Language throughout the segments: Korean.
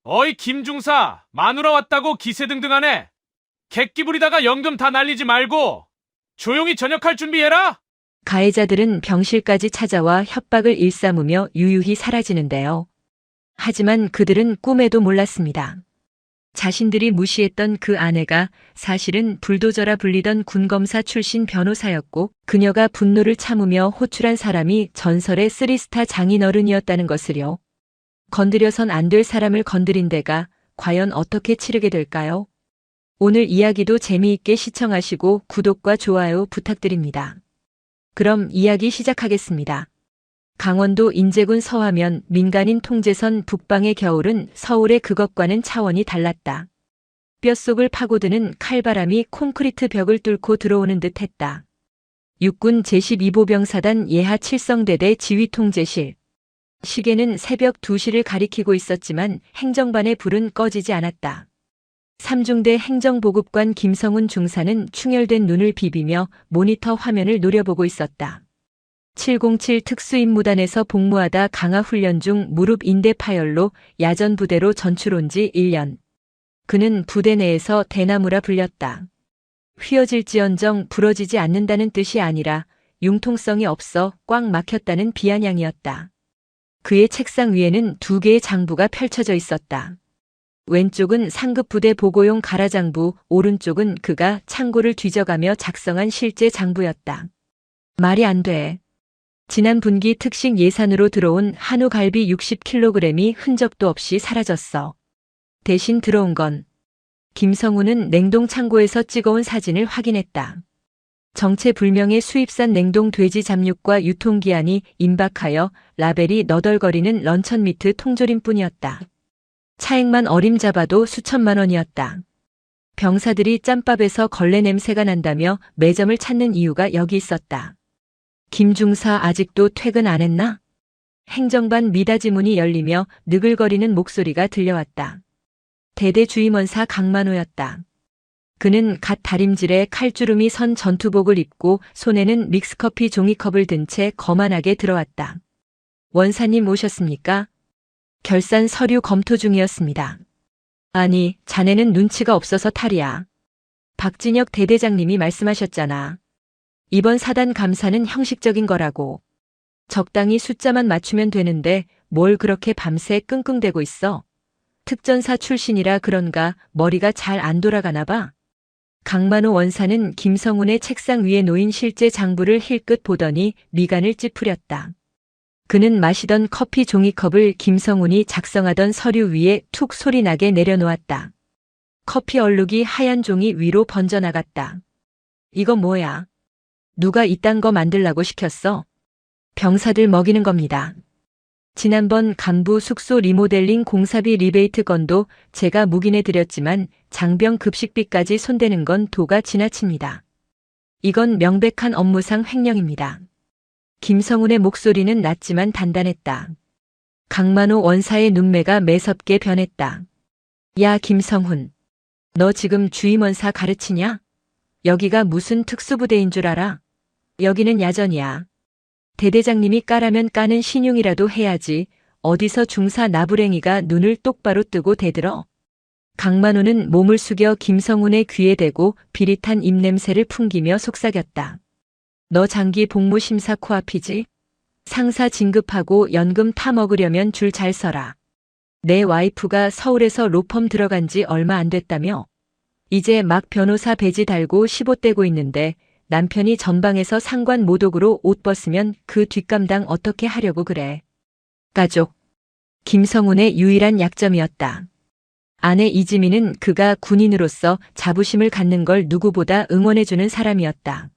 어이 김중사, 마누라 왔다고 기세등등하네. 객기 부리다가 연금 다 날리지 말고 조용히 전역할 준비해라. 가해자들은 병실까지 찾아와 협박을 일삼으며 유유히 사라지는데요. 하지만 그들은 꿈에도 몰랐습니다. 자신들이 무시했던 그 아내가 사실은 불도저라 불리던 군검사 출신 변호사였고, 그녀가 분노를 참으며 호출한 사람이 전설의 3스타 장인어른이었다는 것을요. 건드려선 안 될 사람을 건드린 데가 과연 어떻게 치르게 될까요? 오늘 이야기도 재미있게 시청하시고 구독과 좋아요 부탁드립니다. 그럼 이야기 시작하겠습니다. 강원도 인제군 서하면 민간인 통제선 북방의 겨울은 서울의 그것과는 차원이 달랐다. 뼛속을 파고드는 칼바람이 콘크리트 벽을 뚫고 들어오는 듯 했다. 육군 제12보병사단 예하 칠성대대 지휘통제실. 시계는 새벽 2시를 가리키고 있었지만 행정반의 불은 꺼지지 않았다. 삼중대 행정보급관 김성훈 중사는 충혈된 눈을 비비며 모니터 화면을 노려보고 있었다. 707 특수임무단에서 복무하다 강화훈련 중 무릎 인대 파열로 야전 부대로 전출 온 지 1년. 그는 부대 내에서 대나무라 불렸다. 휘어질지언정 부러지지 않는다는 뜻이 아니라 융통성이 없어 꽉 막혔다는 비아냥이었다. 그의 책상 위에는 2개의 장부가 펼쳐져 있었다. 왼쪽은 상급 부대 보고용 가라장부, 오른쪽은 그가 창고를 뒤져가며 작성한 실제 장부였다. 말이 안 돼. 지난 분기 특식 예산으로 들어온 한우 갈비 60kg이 흔적도 없이 사라졌어. 대신 들어온 건 김성훈은 냉동 창고에서 찍어온 사진을 확인했다. 정체불명의 수입산 냉동 돼지 잡육과 유통기한이 임박하여 라벨이 너덜거리는 런천 미트 통조림뿐이었다. 차액만 어림잡아도 수천만 원이었다. 병사들이 짬밥에서 걸레 냄새가 난다며 매점을 찾는 이유가 여기 있었다. 김중사 아직도 퇴근 안 했나? 행정반 미닫이 문이 열리며 느글거리는 목소리가 들려왔다. 대대 주임원사 강만호였다. 그는 갓 다림질에 칼주름이 선 전투복을 입고 손에는 믹스커피 종이컵을 든 채 거만하게 들어왔다. 원사님 오셨습니까? 결산 서류 검토 중이었습니다. 아니, 자네는 눈치가 없어서 탈이야. 박진혁 대대장님이 말씀하셨잖아. 이번 사단 감사는 형식적인 거라고. 적당히 숫자만 맞추면 되는데 뭘 그렇게 밤새 끙끙대고 있어. 특전사 출신이라 그런가 머리가 잘 안 돌아가나 봐. 강만호 원사는 김성훈의 책상 위에 놓인 실제 장부를 힐끗 보더니 미간을 찌푸렸다. 그는 마시던 커피 종이컵을 김성훈이 작성하던 서류 위에 툭 소리나게 내려놓았다. 커피 얼룩이 하얀 종이 위로 번져나갔다. 이거 뭐야? 누가 이딴 거 만들라고 시켰어? 병사들 먹이는 겁니다. 지난번 간부 숙소 리모델링 공사비 리베이트 건도 제가 묵인해 드렸지만 장병 급식비까지 손대는 건 도가 지나칩니다. 이건 명백한 업무상 횡령입니다. 김성훈의 목소리는 낮지만 단단했다. 강만호 원사의 눈매가 매섭게 변했다. 야 김성훈, 너 지금 주임원사 가르치냐? 여기가 무슨 특수부대인 줄 알아? 여기는 야전이야. 대대장님이 까라면 까는 신용이라도 해야지 어디서 중사 나부랭이가 눈을 똑바로 뜨고 대들어. 강만호는 몸을 숙여 김성훈의 귀에 대고 비릿한 입냄새를 풍기며 속삭였다. 너 장기 복무 심사 코앞이지? 상사 진급하고 연금 타먹으려면 줄 잘 서라. 내 와이프가 서울에서 로펌 들어간 지 얼마 안 됐다며? 이제 막 변호사 배지 달고 15대고 있는데 남편이 전방에서 상관 모독으로 옷 벗으면 그 뒷감당 어떻게 하려고 그래. 가족. 김성훈의 유일한 약점이었다. 아내 이지민은 그가 군인으로서 자부심을 갖는 걸 누구보다 응원해주는 사람이었다.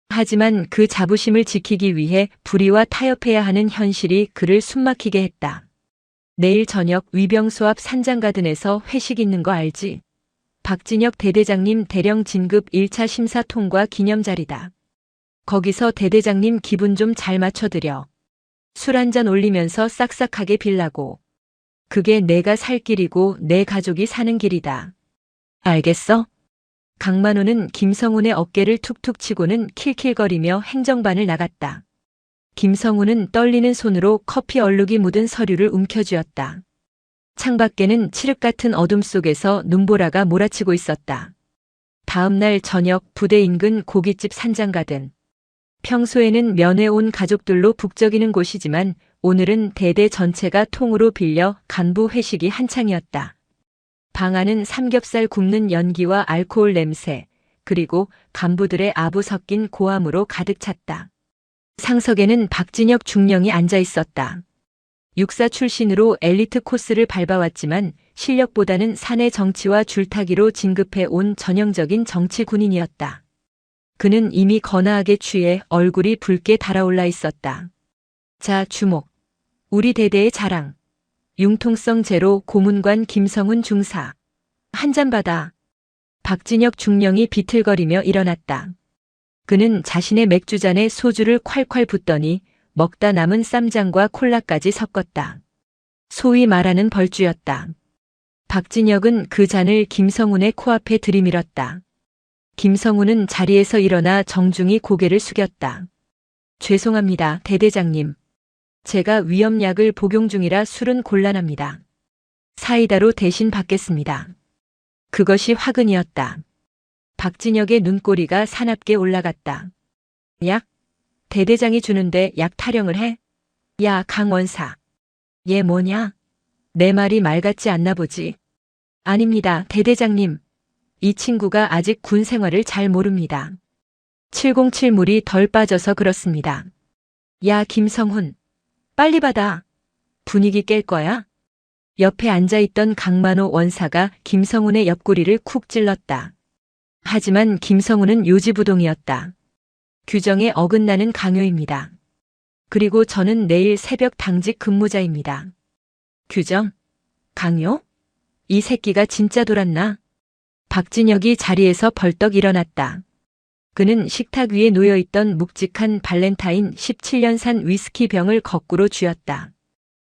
하지만 그 자부심을 지키기 위해 불의와 타협해야 하는 현실이 그를 숨막히게 했다. 내일 저녁 위병소 앞 산장가든에서 회식 있는 거 알지? 박진혁 대대장님 대령 진급 1차 심사 통과 기념 자리다. 거기서 대대장님 기분 좀 잘 맞춰드려. 술 한잔 올리면서 싹싹하게 빌라고. 그게 내가 살 길이고 내 가족이 사는 길이다. 알겠어? 강만호는 김성훈의 어깨를 툭툭 치고는 킬킬거리며 행정반을 나갔다. 김성훈은 떨리는 손으로 커피 얼룩이 묻은 서류를 움켜쥐었다. 창밖에는 칠흑 같은 어둠 속에서 눈보라가 몰아치고 있었다. 다음 날 저녁 부대 인근 고깃집 산장가든. 평소에는 면회 온 가족들로 북적이는 곳이지만 오늘은 대대 전체가 통으로 빌려 간부 회식이 한창이었다. 방 안은 삼겹살 굽는 연기와 알코올 냄새, 그리고 간부들의 아부 섞인 고함으로 가득 찼다. 상석에는 박진혁 중령이 앉아 있었다. 육사 출신으로 엘리트 코스를 밟아왔지만 실력보다는 사내 정치와 줄타기로 진급해 온 전형적인 정치 군인이었다. 그는 이미 거나하게 취해 얼굴이 붉게 달아올라 있었다. 자, 주목. 우리 대대의 자랑. 융통성 제로 고문관 김성훈 중사. 한 잔 받아. 박진혁 중령이 비틀거리며 일어났다. 그는 자신의 맥주잔에 소주를 콸콸 붓더니 먹다 남은 쌈장과 콜라까지 섞었다. 소위 말하는 벌주였다. 박진혁은 그 잔을 김성훈의 코앞에 들이밀었다. 김성훈은 자리에서 일어나 정중히 고개를 숙였다. 죄송합니다, 대대장님. 제가 위험약을 복용 중이라 술은 곤란합니다. 사이다로 대신 받겠습니다. 그것이 화근이었다. 박진혁의 눈꼬리가 사납게 올라갔다. 약? 대대장이 주는데 약 타령을 해? 야, 강원사. 얘 뭐냐? 내 말이 말 같지 않나 보지. 아닙니다, 대대장님. 이 친구가 아직 군 생활을 잘 모릅니다. 707물이 덜 빠져서 그렇습니다. 야, 김성훈. 빨리 받아. 분위기 깰 거야? 옆에 앉아있던 강만호 원사가 김성훈의 옆구리를 쿡 찔렀다. 하지만 김성훈은 요지부동이었다. 규정에 어긋나는 강요입니다. 그리고 저는 내일 새벽 당직 근무자입니다. 규정? 강요? 이 새끼가 진짜 돌았나? 박진혁이 자리에서 벌떡 일어났다. 그는 식탁 위에 놓여있던 묵직한 발렌타인 17년산 위스키 병을 거꾸로 쥐었다.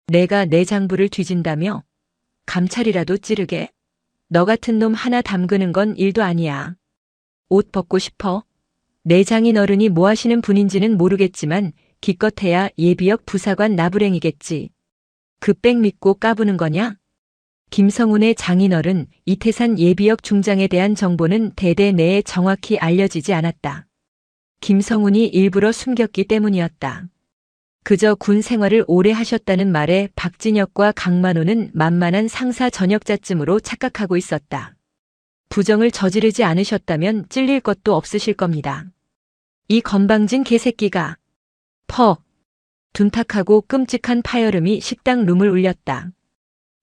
내가 내 장부를 뒤진다며? 감찰이라도 찌르게? 너 같은 놈 하나 담그는 건 일도 아니야. 옷 벗고 싶어? 내 장인 어른이 뭐 하시는 분인지는 모르겠지만 기껏해야 예비역 부사관 나부랭이겠지. 그 백 믿고 까부는 거냐? 김성훈의 장인어른 이태산 예비역 중장에 대한 정보는 대대 내에 정확히 알려지지 않았다. 김성훈이 일부러 숨겼기 때문이었다. 그저 군 생활을 오래 하셨다는 말에 박진혁과 강만호는 만만한 상사 전역자쯤으로 착각하고 있었다. 부정을 저지르지 않으셨다면 찔릴 것도 없으실 겁니다. 이 건방진 개새끼가. 퍽. 둔탁하고 끔찍한 파열음이 식당 룸을 울렸다.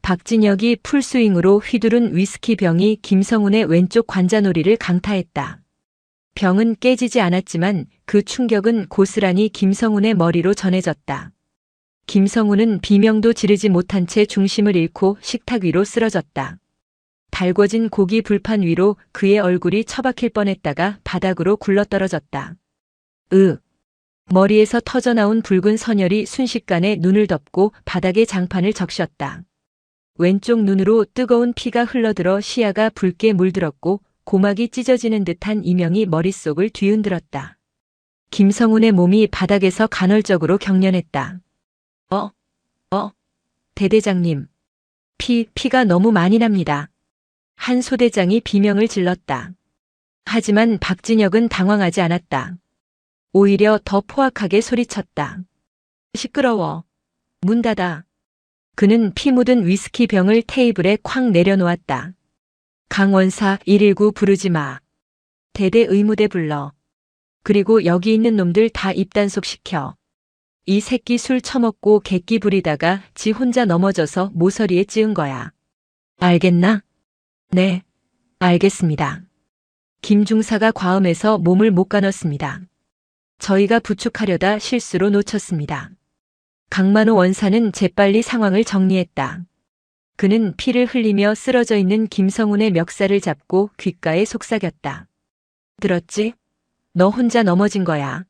박진혁이 풀스윙으로 휘두른 위스키 병이 김성훈의 왼쪽 관자놀이를 강타했다. 병은 깨지지 않았지만 그 충격은 고스란히 김성훈의 머리로 전해졌다. 김성훈은 비명도 지르지 못한 채 중심을 잃고 식탁 위로 쓰러졌다. 달궈진 고기 불판 위로 그의 얼굴이 처박힐 뻔했다가 바닥으로 굴러떨어졌다. 머리에서 터져나온 붉은 선혈이 순식간에 눈을 덮고 바닥에 장판을 적셨다. 왼쪽 눈으로 뜨거운 피가 흘러들어 시야가 붉게 물들었고 고막이 찢어지는 듯한 이명이 머릿속을 뒤흔들었다. 김성훈의 몸이 바닥에서 간헐적으로 경련했다. 대대장님. 피가 너무 많이 납니다. 한 소대장이 비명을 질렀다. 하지만 박진혁은 당황하지 않았다. 오히려 더 포악하게 소리쳤다. 시끄러워. 문 닫아. 그는 피 묻은 위스키 병을 테이블에 쾅 내려놓았다. 강원사 119 부르지 마. 대대 의무대 불러. 그리고 여기 있는 놈들 다 입단속 시켜. 이 새끼 술 처먹고 객기 부리다가 지 혼자 넘어져서 모서리에 찌은 거야. 알겠나? 네, 알겠습니다. 김 중사가 과음해서 몸을 못 가눴습니다. 저희가 부축하려다 실수로 놓쳤습니다. 강만호 원사는 재빨리 상황을 정리했다. 그는 피를 흘리며 쓰러져 있는 김성훈의 멱살을 잡고 귓가에 속삭였다. 들었지? 너 혼자 넘어진 거야.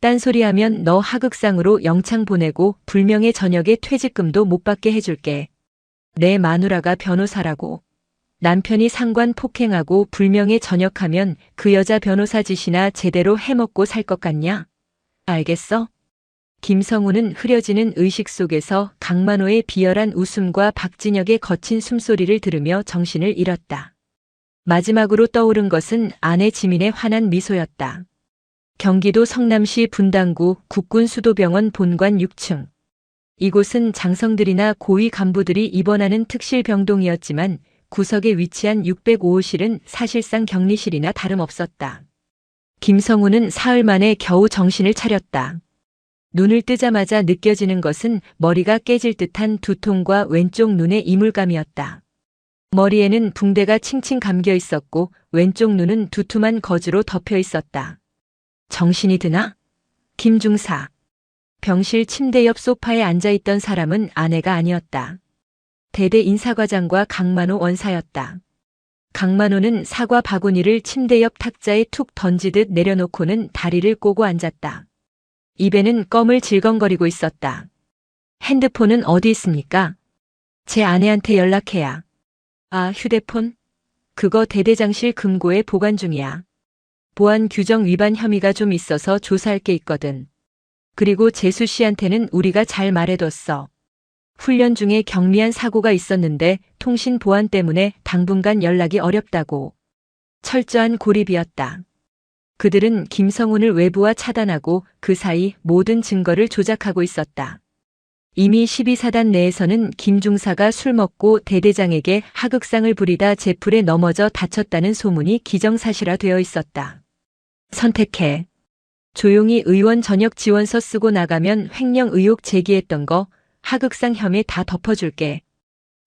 딴소리하면 너 하극상으로 영창 보내고 불명예 저녁에 퇴직금도 못 받게 해줄게. 내 마누라가 변호사라고. 남편이 상관 폭행하고 불명예 전역하면 그 여자 변호사 짓이나 제대로 해먹고 살 것 같냐? 알겠어? 김성우는 흐려지는 의식 속에서 강만호의 비열한 웃음과 박진혁의 거친 숨소리를 들으며 정신을 잃었다. 마지막으로 떠오른 것은 아내 지민의 환한 미소였다. 경기도 성남시 분당구 국군수도병원 본관 6층. 이곳은 장성들이나 고위 간부들이 입원하는 특실 병동이었지만 구석에 위치한 605호실은 사실상 격리실이나 다름없었다. 김성우는 사흘 만에 겨우 정신을 차렸다. 눈을 뜨자마자 느껴지는 것은 머리가 깨질 듯한 두통과 왼쪽 눈의 이물감이었다. 머리에는 붕대가 칭칭 감겨 있었고 왼쪽 눈은 두툼한 거즈로 덮여 있었다. 정신이 드나? 김중사. 병실 침대 옆 소파에 앉아있던 사람은 아내가 아니었다. 대대 인사과장과 강만호 원사였다. 강만호는 사과 바구니를 침대 옆 탁자에 툭 던지듯 내려놓고는 다리를 꼬고 앉았다. 입에는 껌을 질겅거리고 있었다. 핸드폰은 어디 있습니까? 제 아내한테 연락해야. 아, 휴대폰? 그거 대대장실 금고에 보관 중이야. 보안 규정 위반 혐의가 좀 있어서 조사할 게 있거든. 그리고 재수 씨한테는 우리가 잘 말해뒀어. 훈련 중에 경미한 사고가 있었는데 통신 보안 때문에 당분간 연락이 어렵다고. 철저한 고립이었다. 그들은 김성훈을 외부와 차단하고 그 사이 모든 증거를 조작하고 있었다. 이미 12사단 내에서는 김중사가 술 먹고 대대장에게 하극상을 부리다 제풀에 넘어져 다쳤다는 소문이 기정사실화되어 있었다. 선택해. 조용히 의원 전역 지원서 쓰고 나가면 횡령 의혹 제기했던 거 하극상 혐의 다 덮어줄게.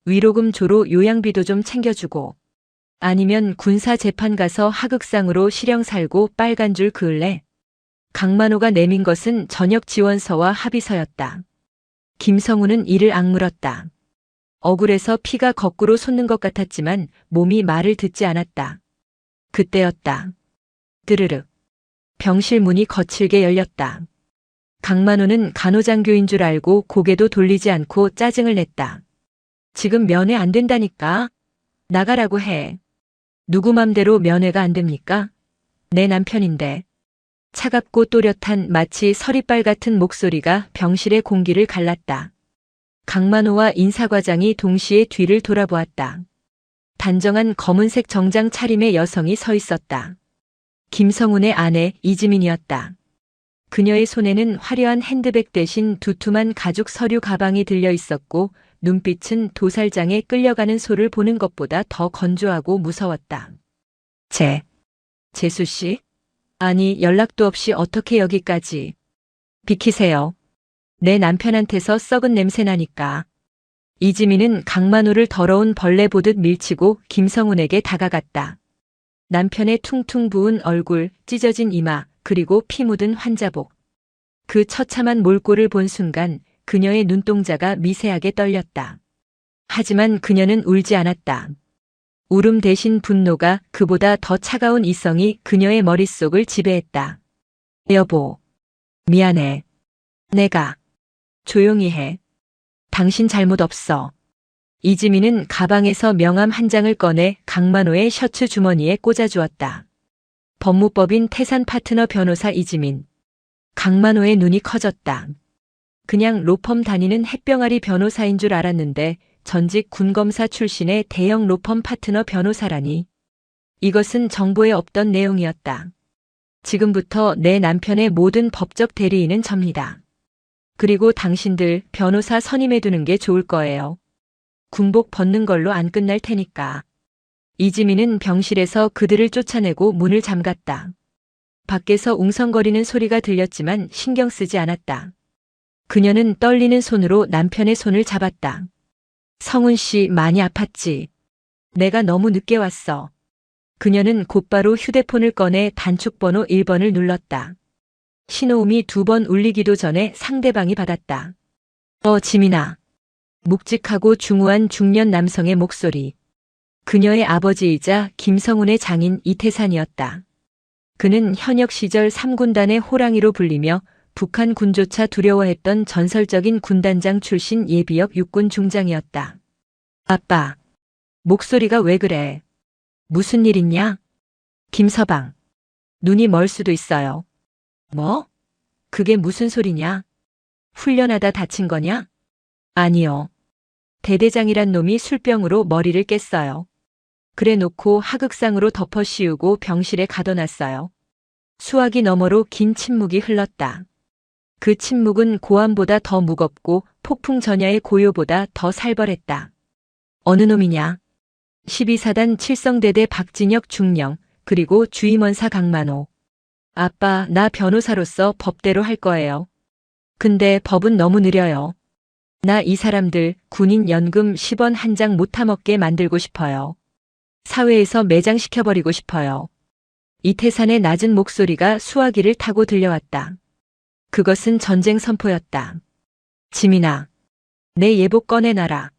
위로금 조로 요양비도 좀 챙겨주고. 아니면 군사 재판 가서 하극상으로 실형 살고 빨간 줄 그을래. 강만호가 내민 것은 전역 지원서와 합의서였다. 김성우는 이를 악물었다. 억울해서 피가 거꾸로 솟는 것 같았지만 몸이 말을 듣지 않았다. 그때였다. 드르륵. 병실 문이 거칠게 열렸다. 강만호는 간호장교인 줄 알고 고개도 돌리지 않고 짜증을 냈다. 지금 면회 안 된다니까. 나가라고 해. 누구 맘대로 면회가 안 됩니까? 내 남편인데. 차갑고 또렷한 마치 서리빨 같은 목소리가 병실의 공기를 갈랐다. 강만호와 인사과장이 동시에 뒤를 돌아보았다. 단정한 검은색 정장 차림의 여성이 서 있었다. 김성훈의 아내 이지민이었다. 그녀의 손에는 화려한 핸드백 대신 두툼한 가죽 서류 가방이 들려 있었고 눈빛은 도살장에 끌려가는 소를 보는 것보다 더 건조하고 무서웠다. 재수 씨? 아니, 연락도 없이 어떻게 여기까지. 비키세요. 내 남편한테서 썩은 냄새 나니까. 이지민은 강만호를 더러운 벌레 보듯 밀치고 김성훈에게 다가갔다. 남편의 퉁퉁 부은 얼굴, 찢어진 이마, 그리고 피 묻은 환자복. 그 처참한 몰골을 본 순간 그녀의 눈동자가 미세하게 떨렸다. 하지만 그녀는 울지 않았다. 울음 대신 분노가 그보다 더 차가운 이성이 그녀의 머릿속을 지배했다. 여보, 미안해. 내가. 조용히 해. 당신 잘못 없어. 이지민은 가방에서 명함 한 장을 꺼내 강만호의 셔츠 주머니에 꽂아주었다. 법무법인 태산 파트너 변호사 이지민. 강만호의 눈이 커졌다. 그냥 로펌 다니는 햇병아리 변호사인 줄 알았는데 전직 군검사 출신의 대형 로펌 파트너 변호사라니. 이것은 정보에 없던 내용이었다. 지금부터 내 남편의 모든 법적 대리인은 접니다. 그리고 당신들 변호사 선임해두는 게 좋을 거예요. 군복 벗는 걸로 안 끝날 테니까. 이지민은 병실에서 그들을 쫓아내고 문을 잠갔다. 밖에서 웅성거리는 소리가 들렸지만 신경 쓰지 않았다. 그녀는 떨리는 손으로 남편의 손을 잡았다. 성훈 씨 많이 아팠지? 내가 너무 늦게 왔어. 그녀는 곧바로 휴대폰을 꺼내 단축번호 1번을 눌렀다. 신호음이 2번 울리기도 전에 상대방이 받았다. 지민아. 묵직하고 중후한 중년 남성의 목소리. 그녀의 아버지이자 김성훈의 장인 이태산이었다. 그는 현역 시절 3군단의 호랑이로 불리며 북한 군조차 두려워했던 전설적인 군단장 출신 예비역 육군 중장이었다. 아빠. 목소리가 왜 그래? 무슨 일 있냐? 김서방. 눈이 멀 수도 있어요. 뭐? 그게 무슨 소리냐? 훈련하다 다친 거냐? 아니요. 대대장이란 놈이 술병으로 머리를 깼어요. 그래 놓고 하극상으로 덮어 씌우고 병실에 가둬놨어요. 수화기 너머로 긴 침묵이 흘렀다. 그 침묵은 고함보다 더 무겁고 폭풍 전야의 고요보다 더 살벌했다. 어느 놈이냐? 12사단 칠성대대 박진혁 중령, 그리고 주임원사 강만호. 아빠, 나 변호사로서 법대로 할 거예요. 근데 법은 너무 느려요. 나 이 사람들 군인 연금 10원 한 장 못 타먹게 만들고 싶어요. 사회에서 매장시켜버리고 싶어요. 이태산의 낮은 목소리가 수화기를 타고 들려왔다. 그것은 전쟁 선포였다. 지민아, 내 예복 꺼내놔라.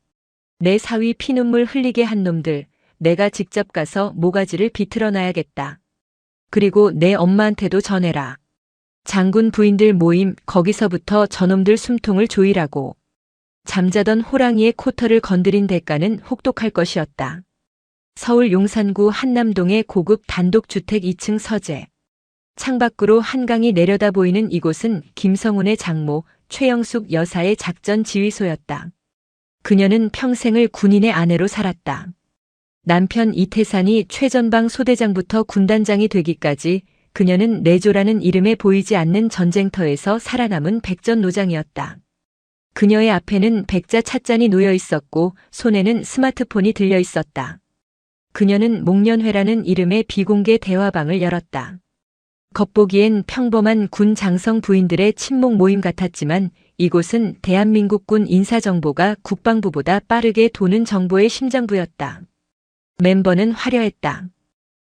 내 사위 피눈물 흘리게 한 놈들, 내가 직접 가서 모가지를 비틀어 놔야겠다. 그리고 내 엄마한테도 전해라. 장군 부인들 모임 거기서부터 저놈들 숨통을 조이라고. 잠자던 호랑이의 코털을 건드린 대가는 혹독할 것이었다. 서울 용산구 한남동의 고급 단독주택 2층 서재. 창밖으로 한강이 내려다 보이는 이곳은 김성운의 장모 최영숙 여사의 작전 지휘소였다. 그녀는 평생을 군인의 아내로 살았다. 남편 이태산이 최전방 소대장부터 군단장이 되기까지 그녀는 내조라는 이름에 보이지 않는 전쟁터에서 살아남은 백전노장이었다. 그녀의 앞에는 백자 찻잔이 놓여 있었고 손에는 스마트폰이 들려 있었다. 그녀는 목련회라는 이름의 비공개 대화방을 열었다. 겉보기엔 평범한 군 장성 부인들의 친목 모임 같았지만 이곳은 대한민국 군 인사정보가 국방부보다 빠르게 도는 정보의 심장부였다. 멤버는 화려했다.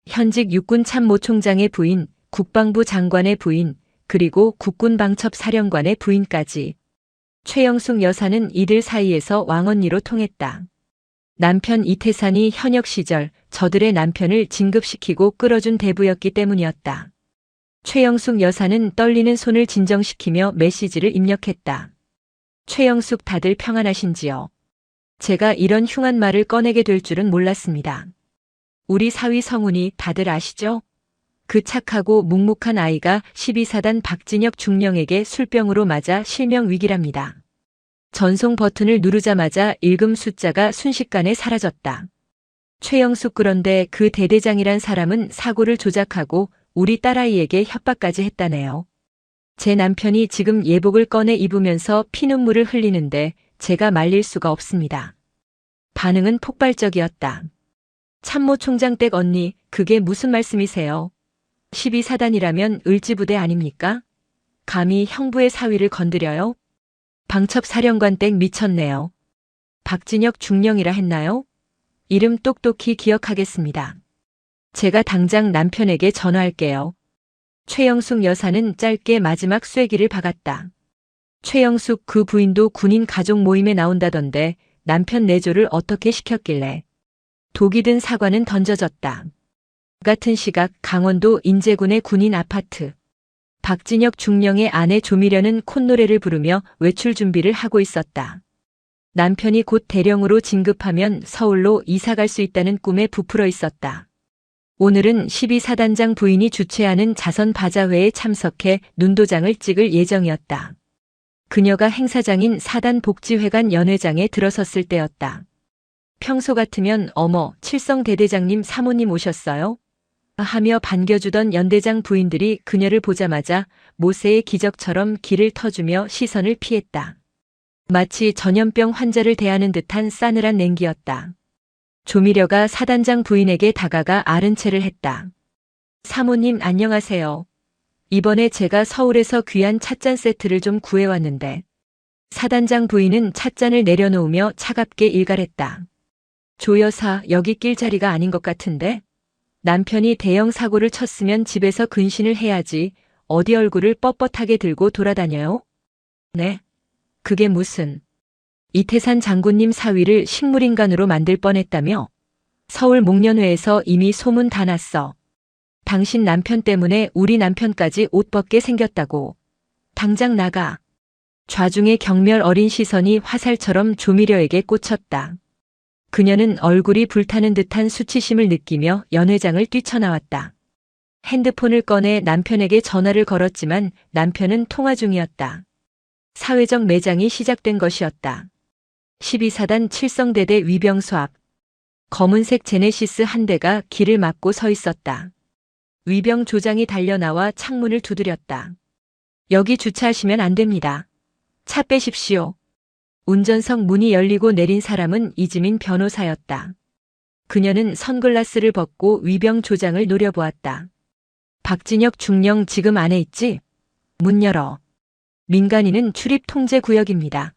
현직 육군 참모총장의 부인, 국방부 장관의 부인, 그리고 국군방첩사령관의 부인까지. 최영숙 여사는 이들 사이에서 왕언니로 통했다. 남편 이태산이 현역 시절 저들의 남편을 진급시키고 끌어준 대부였기 때문이었다. 최영숙 여사는 떨리는 손을 진정시키며 메시지를 입력했다. 최영숙 다들 평안하신지요? 제가 이런 흉한 말을 꺼내게 될 줄은 몰랐습니다. 우리 사위 성훈이 다들 아시죠? 그 착하고 묵묵한 아이가 12사단 박진혁 중령에게 술병으로 맞아 실명 위기랍니다. 전송 버튼을 누르자마자 읽음 숫자가 순식간에 사라졌다. 최영숙 그런데 그 대대장이란 사람은 사고를 조작하고 우리 딸아이에게 협박까지 했다네요. 제 남편이 지금 예복을 꺼내 입으면서 피눈물을 흘리는데 제가 말릴 수가 없습니다. 반응은 폭발적이었다. 참모총장 댁 언니, 그게 무슨 말씀이세요? 12사단이라면 을지부대 아닙니까? 감히 형부의 사위를 건드려요? 방첩사령관 댁 미쳤네요. 박진혁 중령이라 했나요? 이름 똑똑히 기억하겠습니다. 제가 당장 남편에게 전화할게요. 최영숙 여사는 짧게 마지막 쐐기를 박았다. 최영숙 그 부인도 군인 가족 모임에 나온다던데 남편 내조를 어떻게 시켰길래. 독이 든 사과는 던져졌다. 같은 시각 강원도 인제군의 군인 아파트. 박진혁 중령의 아내 조미련은 콧노래를 부르며 외출 준비를 하고 있었다. 남편이 곧 대령으로 진급하면 서울로 이사갈 수 있다는 꿈에 부풀어 있었다. 오늘은 12사단장 부인이 주최하는 자선 바자회에 참석해 눈도장을 찍을 예정이었다. 그녀가 행사장인 사단복지회관 연회장에 들어섰을 때였다. 평소 같으면 어머, 칠성대대장님 사모님 오셨어요? 하며 반겨주던 연대장 부인들이 그녀를 보자마자 모세의 기적처럼 길을 터주며 시선을 피했다. 마치 전염병 환자를 대하는 듯한 싸늘한 냉기였다. 조미려가 사단장 부인에게 다가가 아른 체를 했다. 사모님 안녕하세요. 이번에 제가 서울에서 귀한 찻잔 세트를 좀 구해왔는데. 사단장 부인은 찻잔을 내려놓으며 차갑게 일갈했다. 조 여사, 여기 낄 자리가 아닌 것 같은데? 남편이 대형 사고를 쳤으면 집에서 근신을 해야지 어디 얼굴을 뻣뻣하게 들고 돌아다녀요? 네? 그게 무슨... 이태산 장군님 사위를 식물인간으로 만들 뻔했다며? 서울 목련회에서 이미 소문 다 났어. 당신 남편 때문에 우리 남편까지 옷 벗게 생겼다고. 당장 나가. 좌중의 경멸 어린 시선이 화살처럼 조미려에게 꽂혔다. 그녀는 얼굴이 불타는 듯한 수치심을 느끼며 연회장을 뛰쳐나왔다. 핸드폰을 꺼내 남편에게 전화를 걸었지만 남편은 통화 중이었다. 사회적 매장이 시작된 것이었다. 12사단 칠성대대 위병소 앞. 검은색 제네시스 한 대가 길을 막고 서 있었다. 위병 조장이 달려나와 창문을 두드렸다. 여기 주차하시면 안 됩니다. 차 빼십시오. 운전석 문이 열리고 내린 사람은 이지민 변호사였다. 그녀는 선글라스를 벗고 위병 조장을 노려보았다. 박진혁 중령 지금 안에 있지? 문 열어. 민간인은 출입 통제 구역입니다.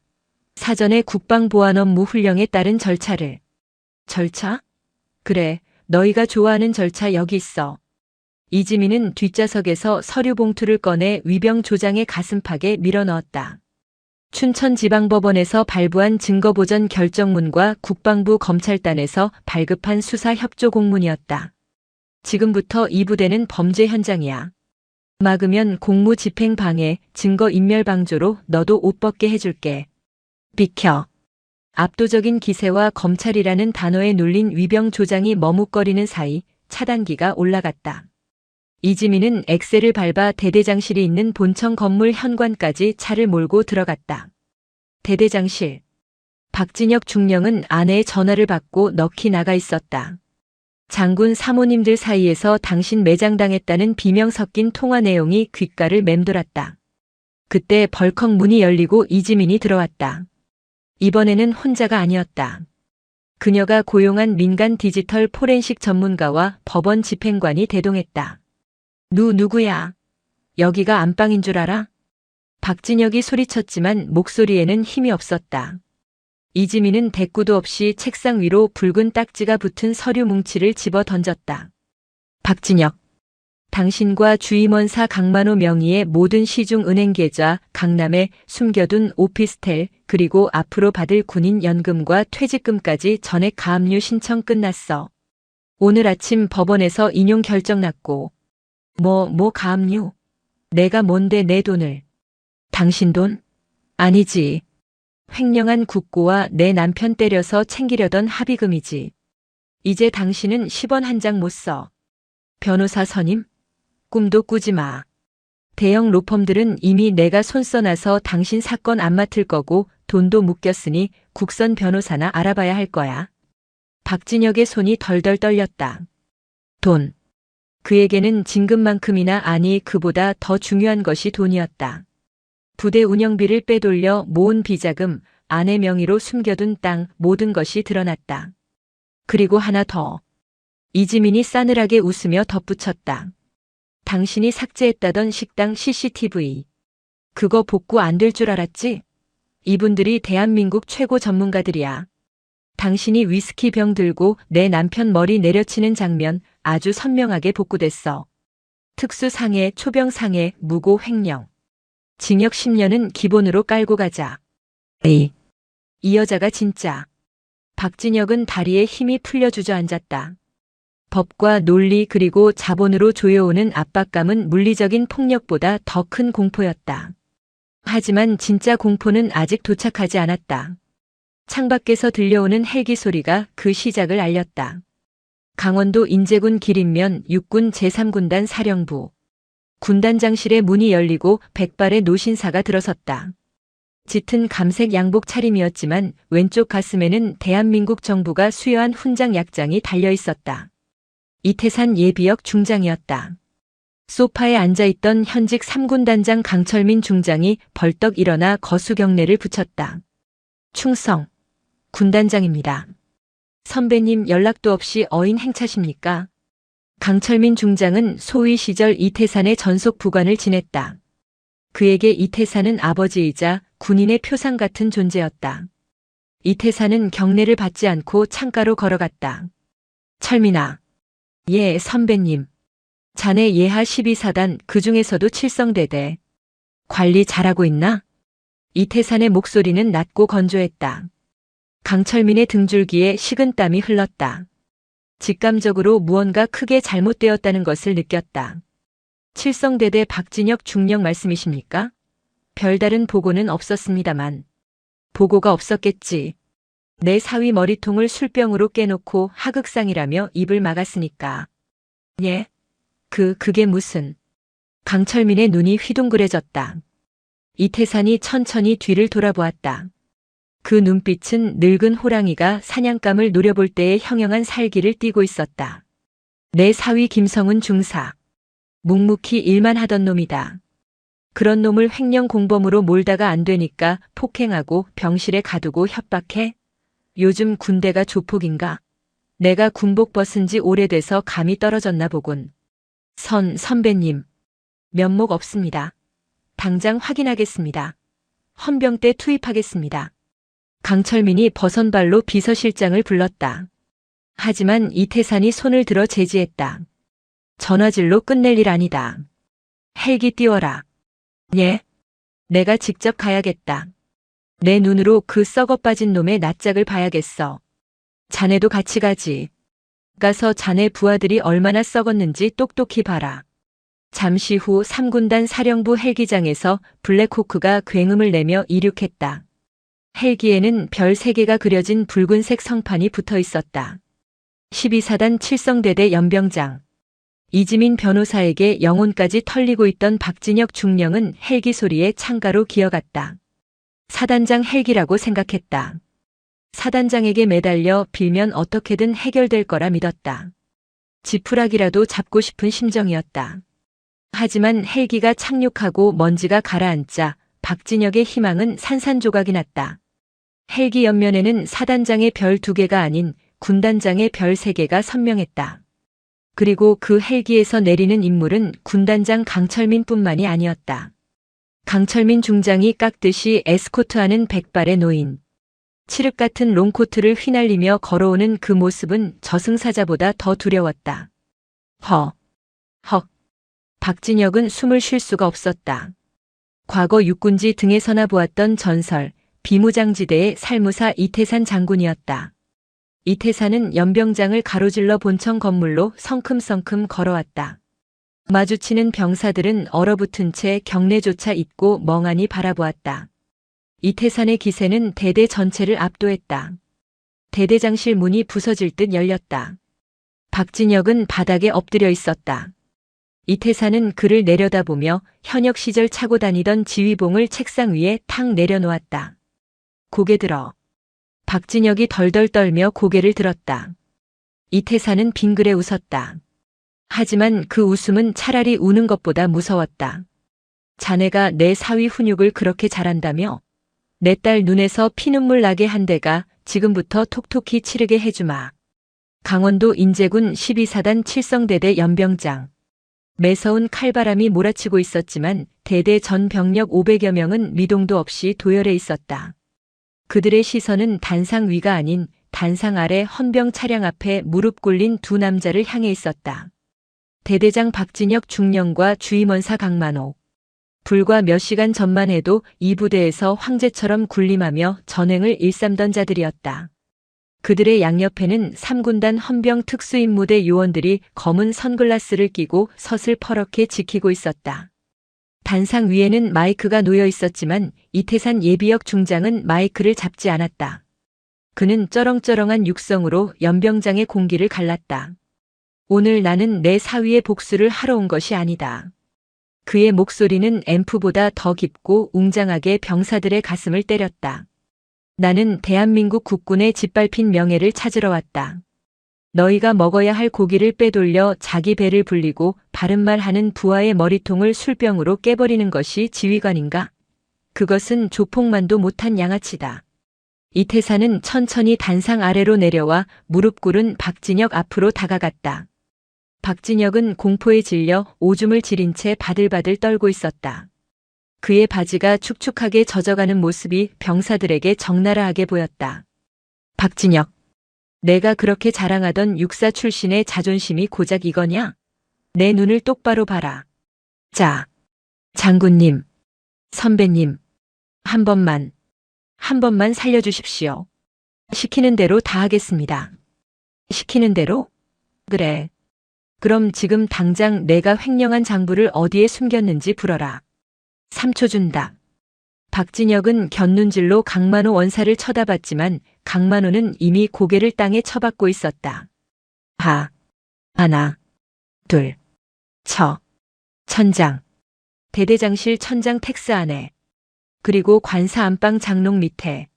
사전에 국방보안업무 훈령에 따른 절차를. 절차? 그래, 너희가 좋아하는 절차 여기 있어. 이지민은 뒷좌석에서 서류 봉투를 꺼내 위병 조장의 가슴팍에 밀어넣었다. 춘천지방법원에서 발부한 증거보전 결정문과 국방부 검찰단에서 발급한 수사 협조 공문이었다. 지금부터 이 부대는 범죄 현장이야. 막으면 공무집행 방해, 증거 인멸 방조로 너도 옷 벗게 해줄게. 비켜. 압도적인 기세와 검찰이라는 단어에 눌린 위병 조장이 머뭇거리는 사이 차단기가 올라갔다. 이지민은 엑셀을 밟아 대대장실이 있는 본청 건물 현관까지 차를 몰고 들어갔다. 대대장실. 박진혁 중령은 아내의 전화를 받고 넋이 나가 있었다. 장군 사모님들 사이에서 당신 매장당했다는 비명 섞인 통화 내용이 귓가를 맴돌았다. 그때 벌컥 문이 열리고 이지민이 들어왔다. 이번에는 혼자가 아니었다. 그녀가 고용한 민간 디지털 포렌식 전문가와 법원 집행관이 대동했다. 누구야? 여기가 안방인 줄 알아? 박진혁이 소리쳤지만 목소리에는 힘이 없었다. 이지민은 대꾸도 없이 책상 위로 붉은 딱지가 붙은 서류 뭉치를 집어 던졌다. 박진혁. 당신과 주임원사 강만호 명의의 모든 시중은행 계좌, 강남에 숨겨둔 오피스텔, 그리고 앞으로 받을 군인 연금과 퇴직금까지 전액 가압류 신청 끝났어. 오늘 아침 법원에서 인용 결정 났고. 뭐 가압류? 내가 뭔데 내 돈을. 당신 돈? 아니지. 횡령한 국고와 내 남편 때려서 챙기려던 합의금이지. 이제 당신은 10원 한 장 못 써. 변호사 선임? 꿈도 꾸지 마. 대형 로펌들은 이미 내가 손 써놔서 당신 사건 안 맡을 거고 돈도 묶였으니 국선 변호사나 알아봐야 할 거야. 박진혁의 손이 덜덜 떨렸다. 돈. 그에게는 진급만큼이나 아니 그보다 더 중요한 것이 돈이었다. 부대 운영비를 빼돌려 모은 비자금, 아내 명의로 숨겨둔 땅 모든 것이 드러났다. 그리고 하나 더. 이지민이 싸늘하게 웃으며 덧붙였다. 당신이 삭제했다던 식당 CCTV. 그거 복구 안 될 줄 알았지? 이분들이 대한민국 최고 전문가들이야. 당신이 위스키 병 들고 내 남편 머리 내려치는 장면 아주 선명하게 복구됐어. 특수상해, 초병상해, 무고 횡령. 징역 10년은 기본으로 깔고 가자. 에이. 이 여자가 진짜. 박진혁은 다리에 힘이 풀려 주저앉았다. 법과 논리 그리고 자본으로 조여오는 압박감은 물리적인 폭력보다 더 큰 공포였다. 하지만 진짜 공포는 아직 도착하지 않았다. 창밖에서 들려오는 헬기 소리가 그 시작을 알렸다. 강원도 인제군 기린면 육군 제3군단 사령부. 군단장실의 문이 열리고 백발의 노신사가 들어섰다. 짙은 감색 양복 차림이었지만 왼쪽 가슴에는 대한민국 정부가 수여한 훈장 약장이 달려 있었다. 이태산 예비역 중장이었다. 소파에 앉아있던 현직 3군단장 강철민 중장이 벌떡 일어나 거수경례를 붙였다. 충성. 군단장입니다. 선배님 연락도 없이 어인 행차십니까? 강철민 중장은 소위 시절 이태산의 전속 부관을 지냈다. 그에게 이태산은 아버지이자 군인의 표상 같은 존재였다. 이태산은 경례를 받지 않고 창가로 걸어갔다. 철민아. 예, 선배님. 자네 예하 12사단 그중에서도 칠성대대. 관리 잘하고 있나? 이태산의 목소리는 낮고 건조했다. 강철민의 등줄기에 식은땀이 흘렀다. 직감적으로 무언가 크게 잘못되었다는 것을 느꼈다. 칠성대대 박진혁 중령 말씀이십니까? 별다른 보고는 없었습니다만. 보고가 없었겠지. 내 사위 머리통을 술병으로 깨놓고 하극상이라며 입을 막았으니까. 예? 그게 무슨. 강철민의 눈이 휘둥그레졌다. 이태산이 천천히 뒤를 돌아보았다. 그 눈빛은 늙은 호랑이가 사냥감을 노려볼 때의 형형한 살기를 띠고 있었다. 내 사위 김성은 중사. 묵묵히 일만 하던 놈이다. 그런 놈을 횡령 공범으로 몰다가 안 되니까 폭행하고 병실에 가두고 협박해? 요즘 군대가 조폭인가? 내가 군복 벗은 지 오래돼서 감이 떨어졌나 보군. 선배님. 면목 없습니다. 당장 확인하겠습니다. 헌병대 투입하겠습니다. 강철민이 버선발로 비서실장을 불렀다. 하지만 이태산이 손을 들어 제지했다. 전화질로 끝낼 일 아니다. 헬기 띄워라. 예. 내가 직접 가야겠다. 내 눈으로 그 썩어 빠진 놈의 낯짝을 봐야겠어. 자네도 같이 가지. 가서 자네 부하들이 얼마나 썩었는지 똑똑히 봐라. 잠시 후 3군단 사령부 헬기장에서 블랙호크가 굉음을 내며 이륙했다. 헬기에는 별 3개가 그려진 붉은색 성판이 붙어 있었다. 12사단 칠성대대 연병장. 이지민 변호사에게 영혼까지 털리고 있던 박진혁 중령은 헬기 소리에 창가로 기어갔다. 사단장 헬기라고 생각했다. 사단장에게 매달려 빌면 어떻게든 해결될 거라 믿었다. 지푸라기라도 잡고 싶은 심정이었다. 하지만 헬기가 착륙하고 먼지가 가라앉자 박진혁의 희망은 산산조각이 났다. 헬기 옆면에는 사단장의 별 2개가 아닌 군단장의 별 3개가 선명했다. 그리고 그 헬기에서 내리는 인물은 군단장 강철민뿐만이 아니었다. 강철민 중장이 깎듯이 에스코트하는 백발의 노인. 칠흑 같은 롱코트를 휘날리며 걸어오는 그 모습은 저승사자보다 더 두려웠다. 헉. 박진혁은 숨을 쉴 수가 없었다. 과거 육군지 등에서나 보았던 전설, 비무장지대의 살무사 이태산 장군이었다. 이태산은 연병장을 가로질러 본청 건물로 성큼성큼 걸어왔다. 마주치는 병사들은 얼어붙은 채 경례조차 잊고 멍하니 바라보았다. 이태산의 기세는 대대 전체를 압도했다. 대대장실 문이 부서질 듯 열렸다. 박진혁은 바닥에 엎드려 있었다. 이태산은 그를 내려다보며 현역 시절 차고 다니던 지휘봉을 책상 위에 탁 내려놓았다. 고개 들어. 박진혁이 덜덜 떨며 고개를 들었다. 이태산은 빙그레 웃었다. 하지만 그 웃음은 차라리 우는 것보다 무서웠다. 자네가 내 사위 훈육을 그렇게 잘한다며? 내 딸 눈에서 피눈물 나게 한 데가 지금부터 톡톡히 치르게 해주마. 강원도 인제군 12사단 칠성대대 연병장. 매서운 칼바람이 몰아치고 있었지만 대대 전 병력 500여 명은 미동도 없이 도열해 있었다. 그들의 시선은 단상 위가 아닌 단상 아래 헌병 차량 앞에 무릎 꿇린 2 남자를 향해 있었다. 대대장 박진혁 중령과 주임원사 강만옥. 불과 몇 시간 전만 해도 이 부대에서 황제처럼 군림하며 전횡을 일삼던 자들이었다. 그들의 양옆에는 3군단 헌병 특수임무대 요원들이 검은 선글라스를 끼고 섯을 퍼렇게 지키고 있었다. 단상 위에는 마이크가 놓여 있었지만 이태산 예비역 중장은 마이크를 잡지 않았다. 그는 쩌렁쩌렁한 육성으로 연병장의 공기를 갈랐다. 오늘 나는 내 사위의 복수를 하러 온 것이 아니다. 그의 목소리는 앰프보다 더 깊고 웅장하게 병사들의 가슴을 때렸다. 나는 대한민국 국군의 짓밟힌 명예를 찾으러 왔다. 너희가 먹어야 할 고기를 빼돌려 자기 배를 불리고 바른말 하는 부하의 머리통을 술병으로 깨버리는 것이 지휘관인가? 그것은 조폭만도 못한 양아치다. 이태산은 천천히 단상 아래로 내려와 무릎 꿇은 박진혁 앞으로 다가갔다. 박진혁은 공포에 질려 오줌을 지린 채 바들바들 떨고 있었다. 그의 바지가 축축하게 젖어가는 모습이 병사들에게 적나라하게 보였다. 박진혁, 내가 그렇게 자랑하던 육사 출신의 자존심이 고작 이거냐? 내 눈을 똑바로 봐라. 자, 장군님, 선배님, 한 번만 살려주십시오. 시키는 대로 다 하겠습니다. 시키는 대로? 그래. 그럼 지금 당장 내가 횡령한 장부를 어디에 숨겼는지 불어라. 3초 준다. 박진혁은 곁눈질로 강만호 원사를 쳐다봤지만 강만호는 이미 고개를 땅에 쳐박고 있었다. 하나, 둘, 천장. 대대장실 천장 텍스 안에 그리고 관사 안방 장롱 밑에.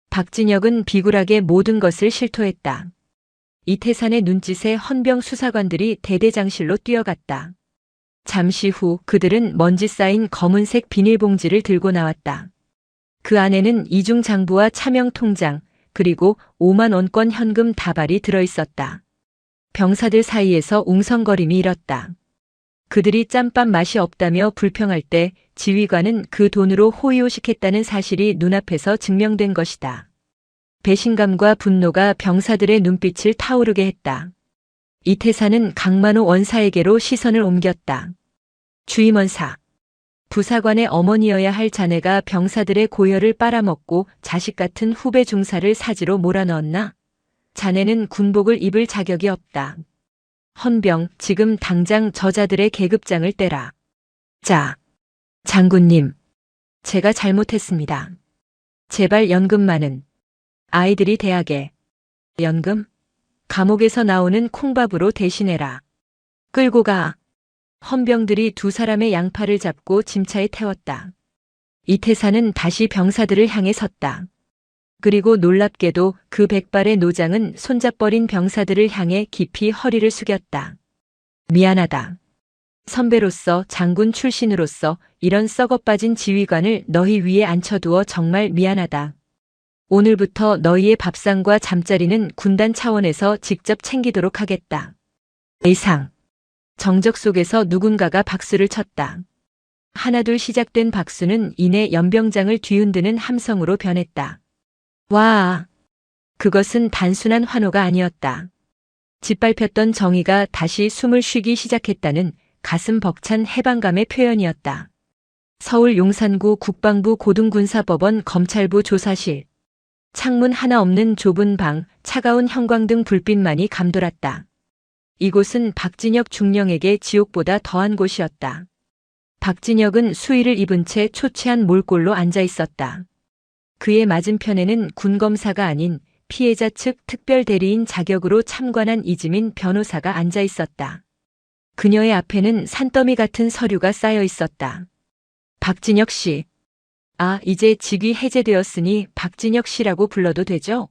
박진혁은 비굴하게 모든 것을 실토했다. 이태산의 눈짓에 헌병 수사관들이 대대장실로 뛰어갔다. 잠시 후 그들은 먼지 쌓인 검은색 비닐봉지를 들고 나왔다. 그 안에는 이중 장부와 차명 통장, 그리고 5만 원권 현금 다발이 들어있었다. 병사들 사이에서 웅성거림이 일었다. 그들이 짬밥 맛이 없다며 불평할 때 지휘관은 그 돈으로 호의호식했다는 사실이 눈앞에서 증명된 것이다. 배신감과 분노가 병사들의 눈빛을 타오르게 했다. 이태사는 강만호 원사에게로 시선을 옮겼다. 주임원사. 부사관의 어머니여야 할 자네가 병사들의 고열을 빨아먹고 자식 같은 후배 중사를 사지로 몰아넣었나? 자네는 군복을 입을 자격이 없다. 헌병, 지금 당장 저자들의 계급장을 떼라. 자, 장군님. 제가 잘못했습니다. 제발 연금만은. 아이들이 대학에. 연금? 감옥에서 나오는 콩밥으로 대신해라. 끌고 가. 헌병들이 두 사람의 양팔을 잡고 짐차에 태웠다. 이태사는 다시 병사들을 향해 섰다. 그리고 놀랍게도 그 백발의 노장은 손잡버린 병사들을 향해 깊이 허리를 숙였다. 미안하다. 선배로서, 장군 출신으로서 이런 썩어빠진 지휘관을 너희 위에 앉혀두어 정말 미안하다. 오늘부터 너희의 밥상과 잠자리는 군단 차원에서 직접 챙기도록 하겠다. 이상. 정적 속에서 누군가가 박수를 쳤다. 하나둘 시작된 박수는 이내 연병장을 뒤흔드는 함성으로 변했다. 와! 그것은 단순한 환호가 아니었다. 짓밟혔던 정의가 다시 숨을 쉬기 시작했다는 가슴 벅찬 해방감의 표현이었다. 서울 용산구 국방부 고등군사법원 검찰부 조사실. 창문 하나 없는 좁은 방, 차가운 형광등 불빛만이 감돌았다. 이곳은 박진혁 중령에게 지옥보다 더한 곳이었다. 박진혁은 수의를 입은 채 초췌한 몰골로 앉아 있었다. 그의 맞은편에는 군검사가 아닌 피해자 측 특별 대리인 자격으로 참관한 이지민 변호사가 앉아 있었다. 그녀의 앞에는 산더미 같은 서류가 쌓여 있었다. 박진혁 씨. 아, 이제 직위 해제되었으니 박진혁 씨라고 불러도 되죠?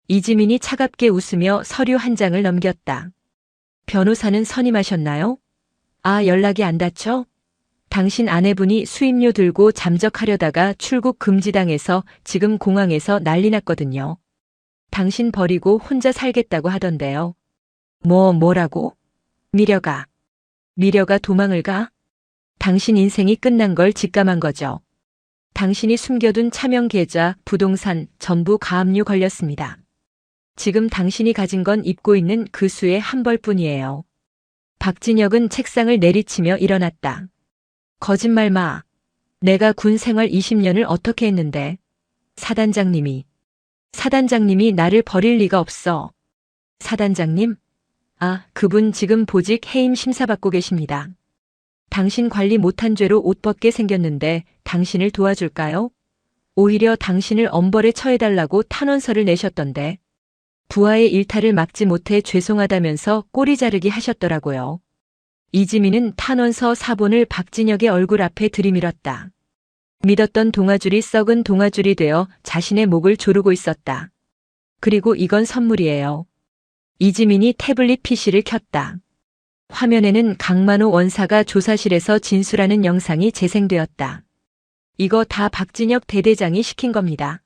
이지민이 차갑게 웃으며 서류 한 장을 넘겼다. 변호사는 선임하셨나요? 아, 연락이 안 닿죠? 당신 아내분이 수임료 들고 잠적하려다가 출국 금지당해서 지금 공항에서 난리 났거든요. 당신 버리고 혼자 살겠다고 하던데요. 뭐라고? 미려가 도망을 가? 당신 인생이 끝난 걸 직감한 거죠. 당신이 숨겨둔 차명 계좌, 부동산 전부 가압류 걸렸습니다. 지금 당신이 가진 건 입고 있는 그 수의 한 벌뿐이에요. 박진혁은 책상을 내리치며 일어났다. 거짓말 마. 내가 군 생활 20년을 어떻게 했는데. 사단장님이 나를 버릴 리가 없어. 사단장님? 아, 그분 지금 보직 해임 심사받고 계십니다. 당신 관리 못한 죄로 옷 벗게 생겼는데 당신을 도와줄까요? 오히려 당신을 엄벌에 처해달라고 탄원서를 내셨던데. 부하의 일탈을 막지 못해 죄송하다면서 꼬리 자르기 하셨더라고요. 이지민은 탄원서 사본을 박진혁의 얼굴 앞에 들이밀었다. 믿었던 동아줄이 썩은 동아줄이 되어 자신의 목을 조르고 있었다. 그리고 이건 선물이에요. 이지민이 태블릿 PC를 켰다. 화면에는 강만호 원사가 조사실에서 진술하는 영상이 재생되었다. 이거 다 박진혁 대대장이 시킨 겁니다.